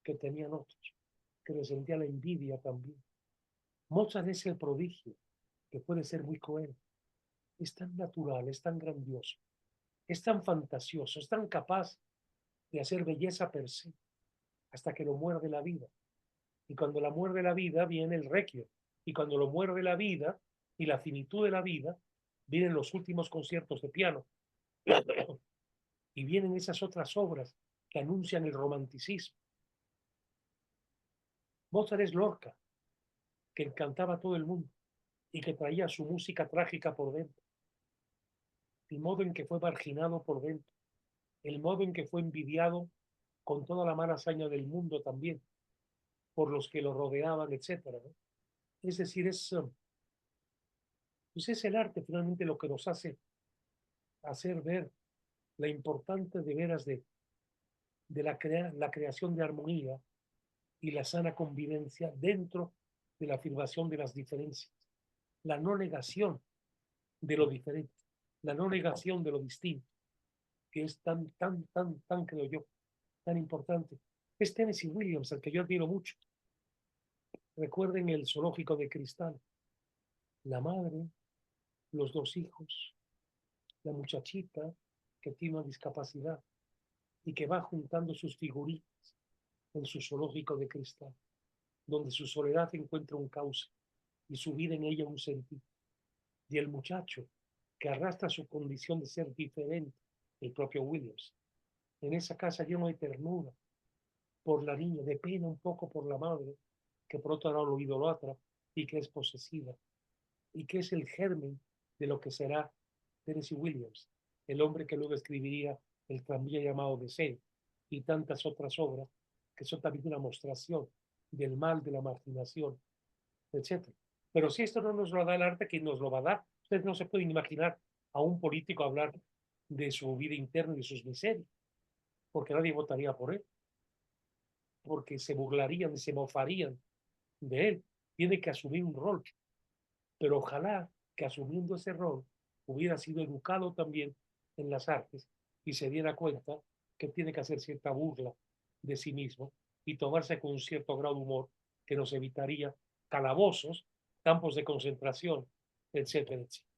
que tenían otros, que le sentía la envidia también. Mozart es el prodigio, que puede ser muy cruel. Es tan natural, es tan grandioso, es tan fantasioso, es tan capaz de hacer belleza per se, hasta que lo muerde la vida. Y cuando la muerde la vida, viene el requiem. Y cuando lo muerde la vida y la finitud de la vida, vienen los últimos conciertos de piano. Y vienen esas otras obras que anuncian el romanticismo. Mozart es Lorca, que encantaba a todo el mundo y que traía su música trágica por dentro. El modo en que fue marginado por dentro. El modo en que fue envidiado con toda la mala hazaña del mundo también, por los que lo rodeaban, etcétera, ¿no? Es decir, pues es el arte finalmente lo que nos hace hacer ver la importante de veras de la creación de armonía y la sana convivencia dentro de la afirmación de las diferencias, la no negación de lo diferente, la no negación de lo distinto, que es tan, creo yo, tan importante. Es Tennessee Williams, al que yo admiro mucho. Recuerden el zoológico de cristal, la madre, los dos hijos, la muchachita que tiene una discapacidad y que va juntando sus figuritas en su zoológico de cristal, donde su soledad encuentra un cauce y su vida en ella un sentido. Y el muchacho que arrastra su condición de ser diferente, el propio Williams, en esa casa lleno de ternura por la niña, de pena un poco por la madre, que por otro lado lo idolatra y que es posesiva, y que es el germen de lo que será Tennessee Williams, el hombre que luego escribiría el tranvía llamado Deseo y tantas otras obras que son también una mostración del mal, de la marginación, etcétera. Pero si esto no nos lo da el arte, ¿quién nos lo va a dar? Ustedes no se pueden imaginar a un político hablar de su vida interna y de sus miserias, porque nadie votaría por él, porque se burlarían y se mofarían de él. Tiene que asumir un rol, pero ojalá que asumiendo ese rol hubiera sido educado también en las artes y se diera cuenta que tiene que hacer cierta burla de sí mismo y tomarse con un cierto grado de humor que nos evitaría calabozos, campos de concentración, etcétera, etcétera.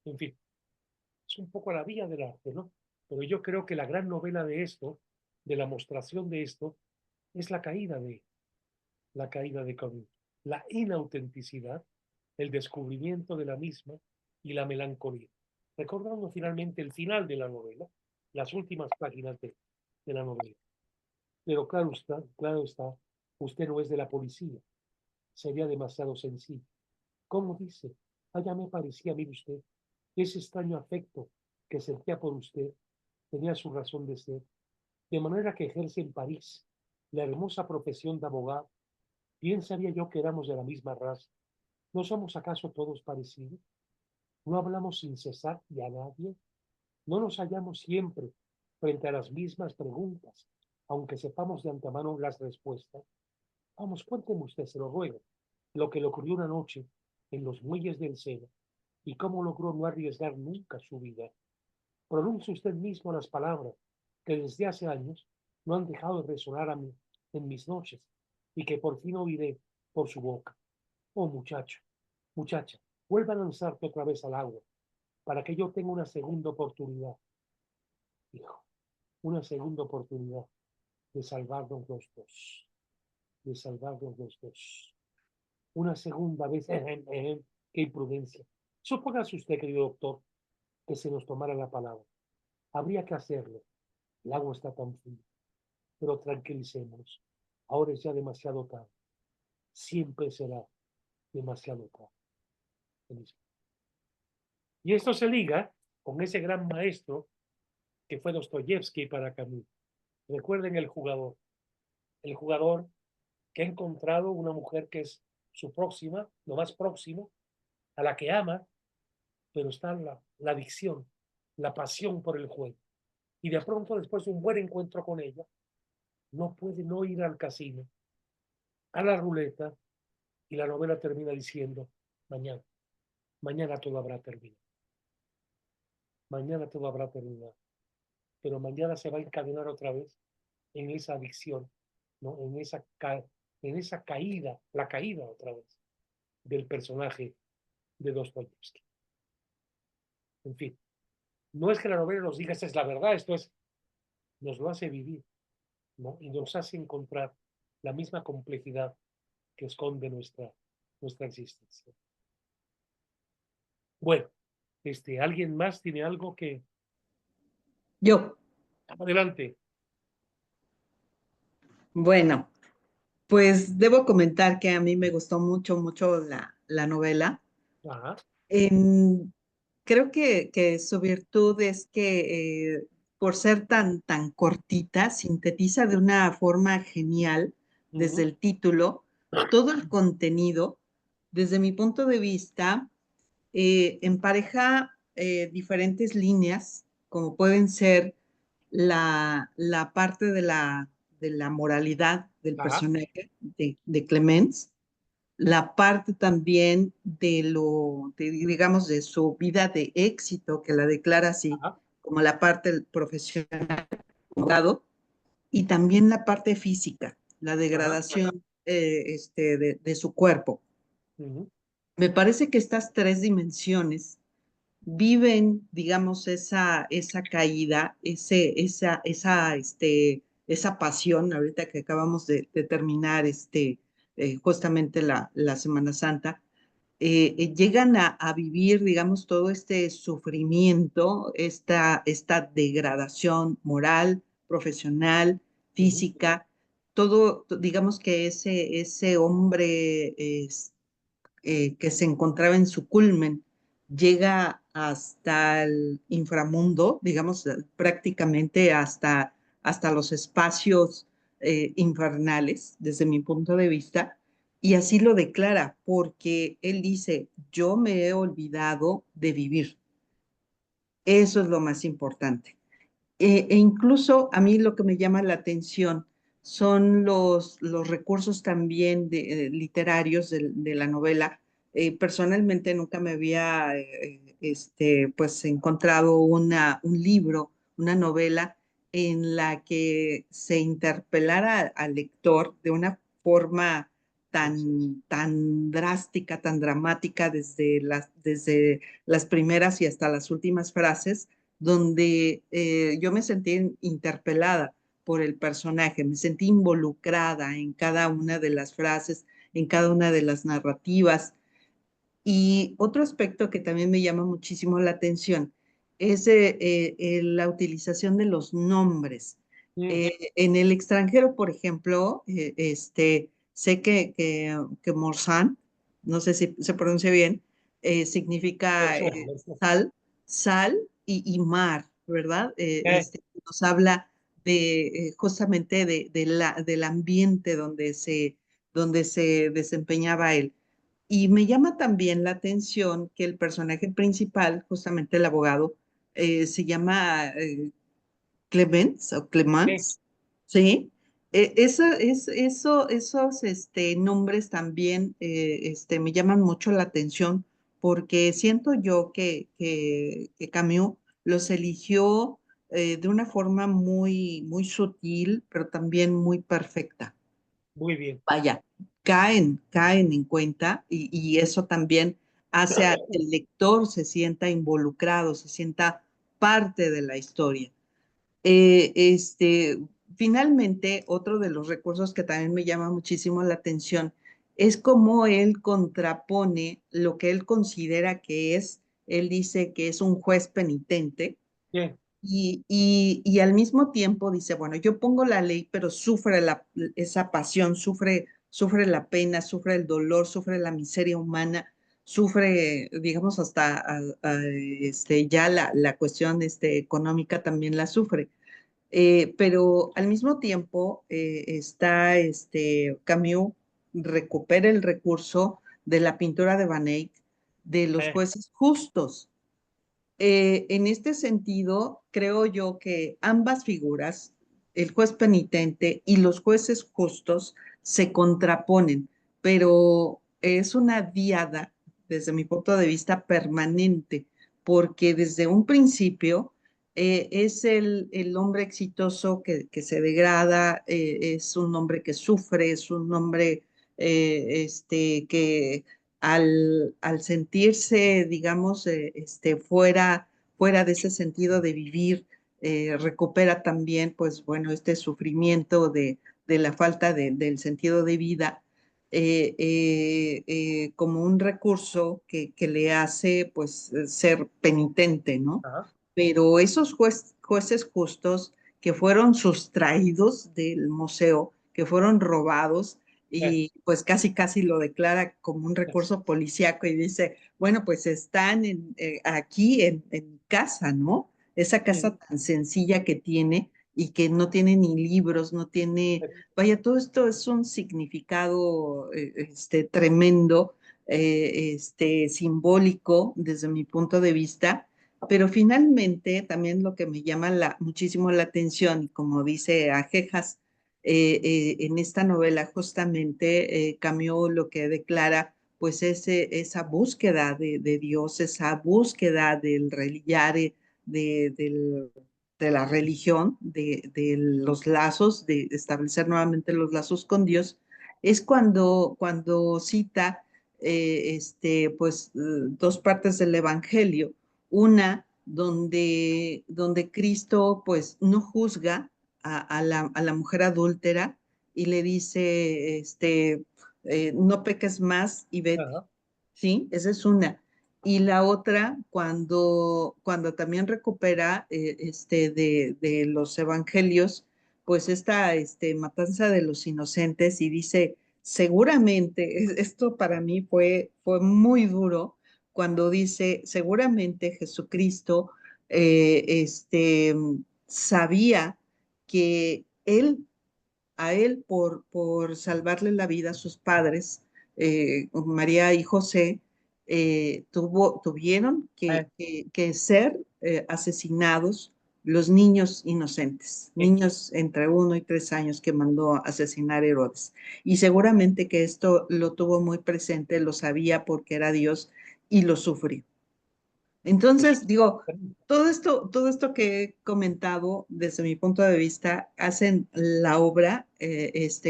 En fin, es un poco la vía del arte, ¿no? Pero yo creo que la gran novela de esto, de la mostración de esto, es la caída de Camus, la inautenticidad, el descubrimiento de la misma y la melancolía. Recordando finalmente el final de la novela, las últimas páginas de la novela. Pero claro está, usted no es de la policía, sería demasiado sencillo. ¿Cómo dice? Allá me parecía, mire usted, ese extraño afecto que sentía por usted tenía su razón de ser, de manera que ejerce en París la hermosa profesión de abogado. Bien sabía yo que éramos de la misma raza. ¿No somos acaso todos parecidos? ¿No hablamos sin cesar y a nadie? ¿No nos hallamos siempre frente a las mismas preguntas, aunque sepamos de antemano las respuestas? Vamos, cuénteme usted, se lo ruego, lo que le ocurrió una noche en los muelles del Sena y cómo logró no arriesgar nunca su vida. Pronuncie usted mismo las palabras que desde hace años no han dejado de resonar en mis noches y que por fin oiré por su boca. Oh, muchacho, muchacha, vuelva a lanzarte otra vez al agua para que yo tenga una segunda oportunidad, hijo, una segunda oportunidad de salvarnos los dos, de salvarnos los dos. Una segunda vez, qué imprudencia. Supóngase usted, querido doctor, que se nos tomara la palabra. Habría que hacerlo. El agua está tan fría. Pero tranquilicémonos. Ahora es ya demasiado tarde. Siempre será demasiado tarde. Y esto se liga con ese gran maestro que fue Dostoyevsky para Camus. Recuerden el jugador que ha encontrado una mujer que es su próxima, lo más próximo, a la que ama, pero está la adicción, la pasión por el juego. Y de pronto, después de un buen encuentro con ella, no puede no ir al casino, a la ruleta, y la novela termina diciendo, mañana todo habrá terminado. Mañana todo habrá terminado. Pero mañana se va a encadenar otra vez en esa adicción, ¿no? En esa caída, la caída otra vez del personaje de Dostoyevsky. En fin, no es que la novela nos diga esta es la verdad, nos lo hace vivir, ¿no? Y nos hace encontrar la misma complejidad que esconde nuestra existencia. Bueno, ¿alguien más tiene algo que...? Yo, Adelante. bueno, pues debo comentar que a mí me gustó mucho, mucho la novela. Ajá, Creo que su virtud es que por ser tan cortita, sintetiza de una forma genial desde el título todo el contenido. Desde mi punto de vista, empareja diferentes líneas, como pueden ser la parte de la moralidad del ajá, personaje de Clemens, la parte también digamos, de su vida de éxito, que la declara así, ajá, como la parte profesional, abogado, y también la parte física, la ajá, degradación de su cuerpo. ujú, Me parece que estas tres dimensiones viven, digamos, esa caída, esa pasión, ahorita que acabamos de terminar justamente la Semana Santa, llegan a vivir, digamos, todo este sufrimiento, esta degradación moral, profesional, ujú, física, todo, digamos que ese hombre que se encontraba en su culmen llega hasta el inframundo, digamos, prácticamente hasta los espacios infernales, desde mi punto de vista, y así lo declara, porque él dice, yo me he olvidado de vivir. Eso es lo más importante. E incluso a mí lo que me llama la atención son los recursos también literarios de la novela. Personalmente nunca me había pues encontrado un libro, una novela en la que se interpelara al lector de una forma tan drástica, tan dramática desde las primeras y hasta las últimas frases, donde yo me sentí interpelada por el personaje, me sentí involucrada en cada una de las frases, en cada una de las narrativas. Y otro aspecto que también me llama muchísimo la atención es la utilización de los nombres. En el extranjero, por ejemplo, sé que Morzán, no sé si se pronuncia bien, significa sal y mar, ¿verdad? Nos habla justamente del ambiente donde se desempeñaba él. Y me llama también la atención que el personaje principal, justamente el abogado, se llama Clemens o Clemens, ¿sí? Esos nombres también me llaman mucho la atención porque siento yo que Camus los eligió de una forma muy sutil, pero también muy perfecta. muy bien. Vaya, caen en cuenta y eso también hace a que el lector se sienta involucrado, se sienta parte de la historia. Eh, este, Finalmente, otro de los recursos que también me llama muchísimo la atención es cómo él contrapone lo que él considera que es, él dice que es un juez penitente, Bien, y al mismo tiempo dice, bueno, yo pongo la ley, pero sufre esa pasión, sufre la pena, sufre el dolor, sufre la miseria humana, sufre, digamos, hasta ya la cuestión económica también la sufre. Pero al mismo tiempo Camus recupera el recurso de la pintura de Van Eyck, de los jueces justos. En este sentido, creo yo que ambas figuras, el juez penitente y los jueces justos, se contraponen, pero es una diada, desde mi punto de vista, permanente, porque desde un principio es el hombre exitoso que se degrada, es un hombre que sufre, es un hombre que al sentirse, digamos, fuera de ese sentido de vivir, recupera también, pues bueno, este sufrimiento de la falta del sentido de vida, como un recurso que le hace, pues, ser penitente, ¿no? Ajá. Pero esos jueces justos que fueron sustraídos del museo, que fueron robados, y pues casi lo declara como un recurso policíaco y dice, bueno, pues están aquí en casa, ¿no? Esa casa tan sencilla que tiene y que no tiene ni libros, no tiene, vaya, todo esto es un significado tremendo, simbólico desde mi punto de vista. Pero finalmente, también lo que me llama muchísimo la atención, como dice Ajejas, en esta novela justamente Camus lo que declara, pues esa búsqueda de Dios, esa búsqueda del religiare, de la religión, de los lazos, de establecer nuevamente los lazos con Dios, es cuando cita pues dos partes del Evangelio, una donde Cristo pues no juzga a la mujer adúltera y le dice, no peques más y vete, Ajá. ¿sí? Esa es una. Y la otra, cuando también recupera de los evangelios, pues esta matanza de los inocentes y dice, seguramente, esto para mí fue muy duro, cuando dice, seguramente Jesucristo sabía que a él por salvarle la vida a sus padres, María y José, tuvieron que ser asesinados los niños inocentes, niños entre 1 y 3 años que mandó a asesinar Herodes. Y seguramente que esto lo tuvo muy presente, lo sabía porque era Dios y lo sufrió. Entonces, digo, todo esto que he comentado desde mi punto de vista hacen la obra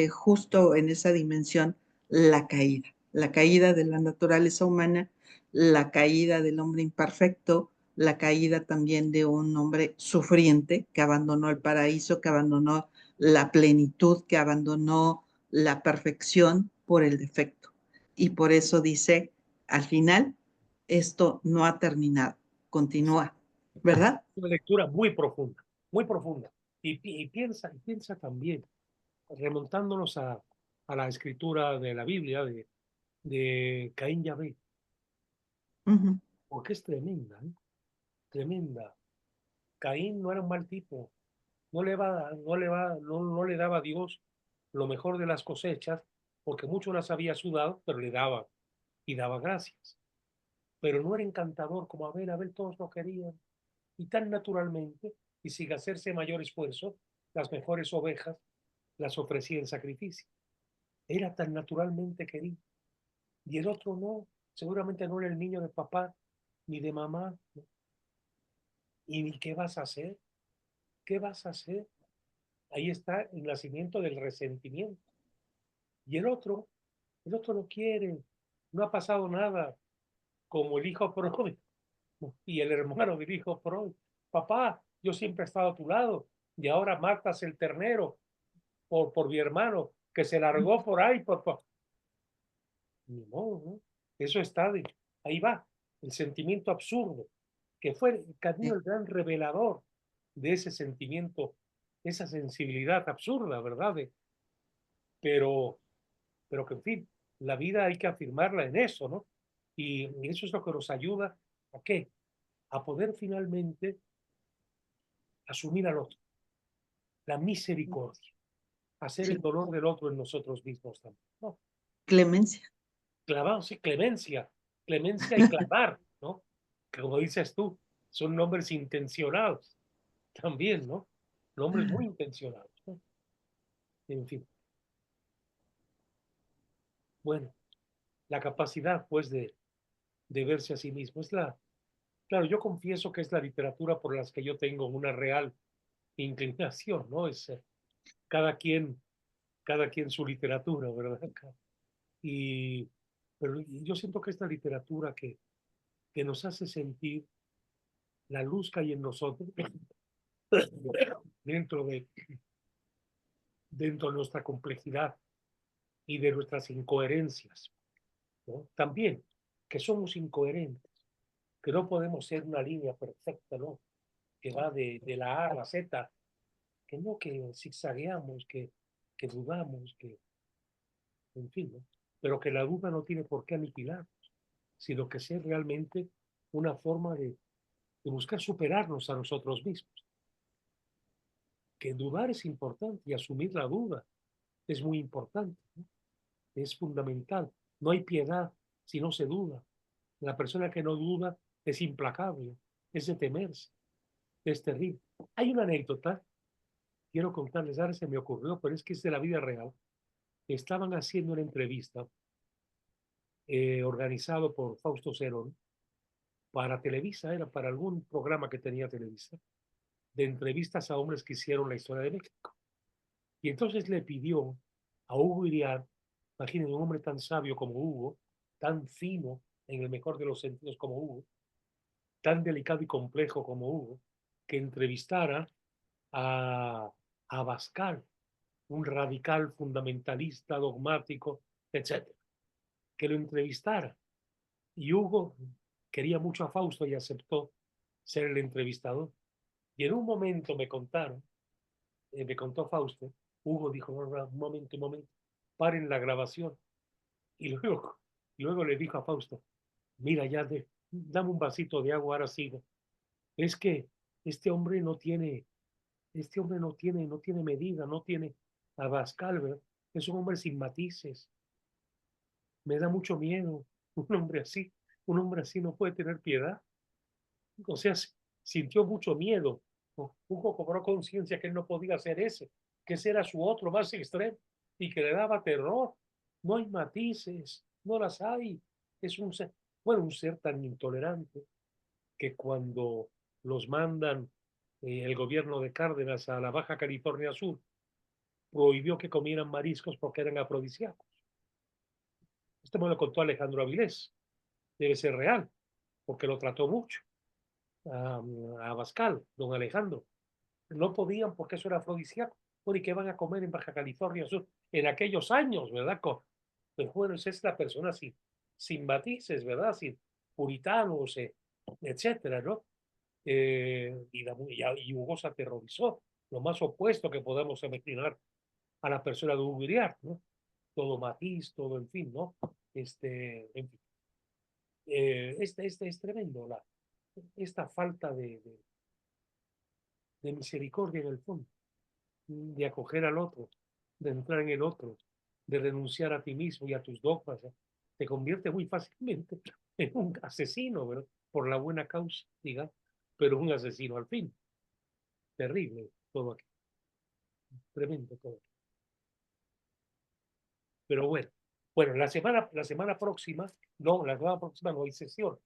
justo en esa dimensión, la caída de la naturaleza humana, la caída del hombre imperfecto, la caída también de un hombre sufriente que abandonó el paraíso, que abandonó la plenitud, que abandonó la perfección por el defecto. Y por eso dice, al final, esto no ha terminado, continúa, ¿verdad? Una lectura muy profunda, muy profunda. Y piensa también, remontándonos a la escritura de la Biblia, de Caín y Abel, Ujú. porque es tremenda, ¿eh? Tremenda. Caín no era un mal tipo, no le daba a Dios lo mejor de las cosechas, porque mucho las había sudado, pero le daba y daba gracias. Pero no era encantador como Abel. Abel todos lo querían, y tan naturalmente, y sin hacerse mayor esfuerzo, las mejores ovejas las ofrecía en sacrificio. Era tan naturalmente querido. Y el otro no, seguramente no era el niño de papá ni de mamá, ¿no? ¿Y qué vas a hacer? ¿Qué vas a hacer? Ahí está el nacimiento del resentimiento. Y el otro no quiere, no ha pasado nada, como el hijo pródigo y el hermano del hijo pródigo. Papá, yo siempre he estado a tu lado y ahora matas el ternero por mi hermano que se largó por ahí. Ni modo, ¿no? Eso está ahí va, el sentimiento absurdo, que fue Camus el gran revelador de ese sentimiento, esa sensibilidad absurda, ¿verdad? Pero, pero que en fin, la vida hay que afirmarla en eso, ¿no? Y eso es lo que nos ayuda ¿a qué? A poder finalmente asumir al otro, la misericordia, hacer el Sí, dolor del otro en nosotros mismos también. ¿No? clemencia. Clavado, sí, clemencia, clemencia y clavar, ¿no? Que como dices tú, son nombres intencionados también, ¿no? Nombres muy intencionados, ¿no? En fin, bueno, la capacidad, pues, de verse a sí mismo es la, claro, yo confieso que es la literatura por las que yo tengo una real inclinación, ¿no? Es cada quien, cada quien su literatura, ¿verdad? Y, pero yo siento que esta literatura que nos hace sentir la luz que hay en nosotros dentro dentro de nuestra complejidad y de nuestras incoherencias, ¿no? También que somos incoherentes, que no podemos ser una línea perfecta, ¿no? Que va de la A a la Z, que no, que zigzagueamos, que dudamos, que, en fin, ¿no? Pero que la duda no tiene por qué aniquilar, sino que sea realmente una forma de buscar superarnos a nosotros mismos. Que dudar es importante y asumir la duda es muy importante, ¿no? Es fundamental. No hay piedad si no se duda. La persona que no duda es implacable, es de temerse, es terrible. Hay una anécdota, quiero contarles, ahora se me ocurrió, pero es que es de la vida real. Estaban haciendo una entrevista organizado por Fausto Cerón para Televisa, era para algún programa que tenía Televisa, de entrevistas a hombres que hicieron la historia de México. Y entonces le pidió a Hugo Iriart, imagínense un hombre tan sabio como Hugo, tan fino en el mejor de los sentidos como Hugo, tan delicado y complejo como Hugo, que entrevistara a Abascal, un radical fundamentalista, dogmático, etcétera, que lo entrevistara. Y Hugo quería mucho a Fausto y aceptó ser el entrevistador. Y en un momento me contó Fausto, Hugo dijo, no, no, un momento, paren la grabación. Y luego le dijo a Fausto, mira, ya dame un vasito de agua, ahora sigo. Es que este hombre no tiene, no tiene medida, no tiene Abascal, ¿verdad? Es un hombre sin matices. Me da mucho miedo. Un hombre así no puede tener piedad. O sea, sintió mucho miedo. Hugo cobró conciencia que él no podía hacer ese, que ese era su otro más extremo y que le daba terror. No hay matices, no las hay. Es un ser, bueno, un ser tan intolerante que cuando los mandan el gobierno de Cárdenas a la Baja California Sur, prohibió que comieran mariscos porque eran afrodisíacos. Esto me lo contó Alejandro Avilés. Debe ser real, porque lo trató mucho a Abascal, don Alejandro. No podían porque eso era afrodisíaco. Bueno, ¿y qué van a comer en Baja California Sur en aquellos años, verdad? Pero bueno, esa es la persona sin matices, ¿verdad? Sin puritanos, etcétera, ¿no? Y Hugo se aterrorizó, lo más opuesto que podemos imaginar a la persona de Hugo Iriart, ¿no? Todo matiz, todo, en fin, ¿no? En fin. Es tremendo esta falta de misericordia en el fondo, de acoger al otro, de entrar en el otro, de renunciar a ti mismo y a tus dogmas, ¿eh? Te convierte muy fácilmente en un asesino, ¿verdad? Por la buena causa, diga, pero un asesino al fin. Terrible todo aquí, tremendo todo. Pero bueno, la semana próxima no hay sesión,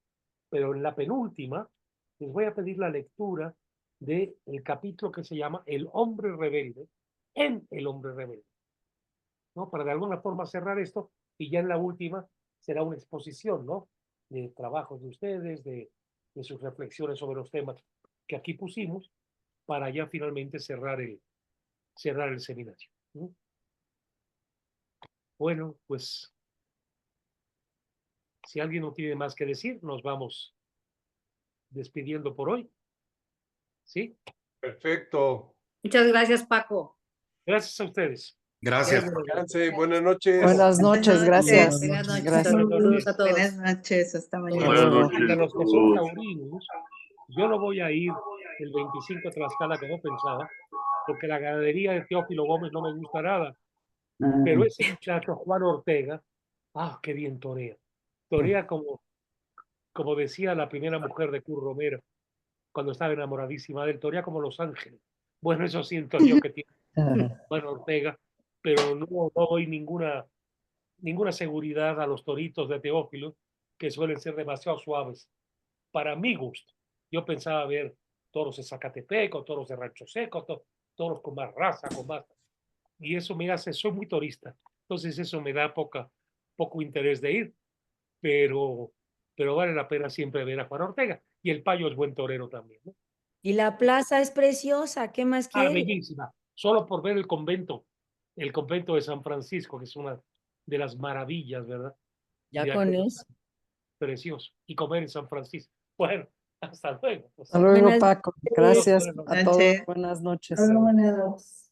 pero en la penúltima les voy a pedir la lectura del capítulo que se llama El hombre rebelde, en El hombre rebelde, ¿no? Para de alguna forma cerrar esto y ya en la última será una exposición, ¿no? De trabajos de ustedes, de sus reflexiones sobre los temas que aquí pusimos para ya finalmente cerrar el seminario, ¿no? Bueno, pues si alguien no tiene más que decir, nos vamos despidiendo por hoy, ¿sí? Perfecto. Muchas gracias, Paco. Gracias a ustedes. Gracias. Descanse, buenas noches. Buenas noches, gracias. Buenas noches. Gracias. Saludos a todos. Buenas noches, hasta mañana. Buenas luego. noches. De los que a son todos. taurinos, yo no voy a ir el 25 a Tlaxcala como pensaba, porque la ganadería de Teófilo Gómez no me gusta nada. Pero ese muchacho, Juan Ortega, qué bien torea. Torea como decía la primera mujer de Kurt Romero, cuando estaba enamoradísima de él, torea como Los Ángeles. Bueno, eso siento yo que tiene Juan Ortega, pero no doy ninguna seguridad a los toritos de Teófilo, que suelen ser demasiado suaves. Para mi gusto, yo pensaba ver toros de Zacatepeco, toros de Rancho Seco, toros con más raza, con más... Y eso me hace, soy muy torista, entonces eso me da poco interés de ir, pero vale la pena siempre ver a Juan Ortega. Y el Payo es buen torero también, ¿no? Y la plaza es preciosa, ¿qué más quieres? Bellísima, solo por ver el convento de San Francisco, que es una de las maravillas, ¿verdad? Ya De con aquel- eso. Precioso. Y comer en San Francisco. Bueno, hasta luego. Hasta luego, Buenas Paco. noches. Gracias Buenas a todos. Buenas noches. Buenas noches.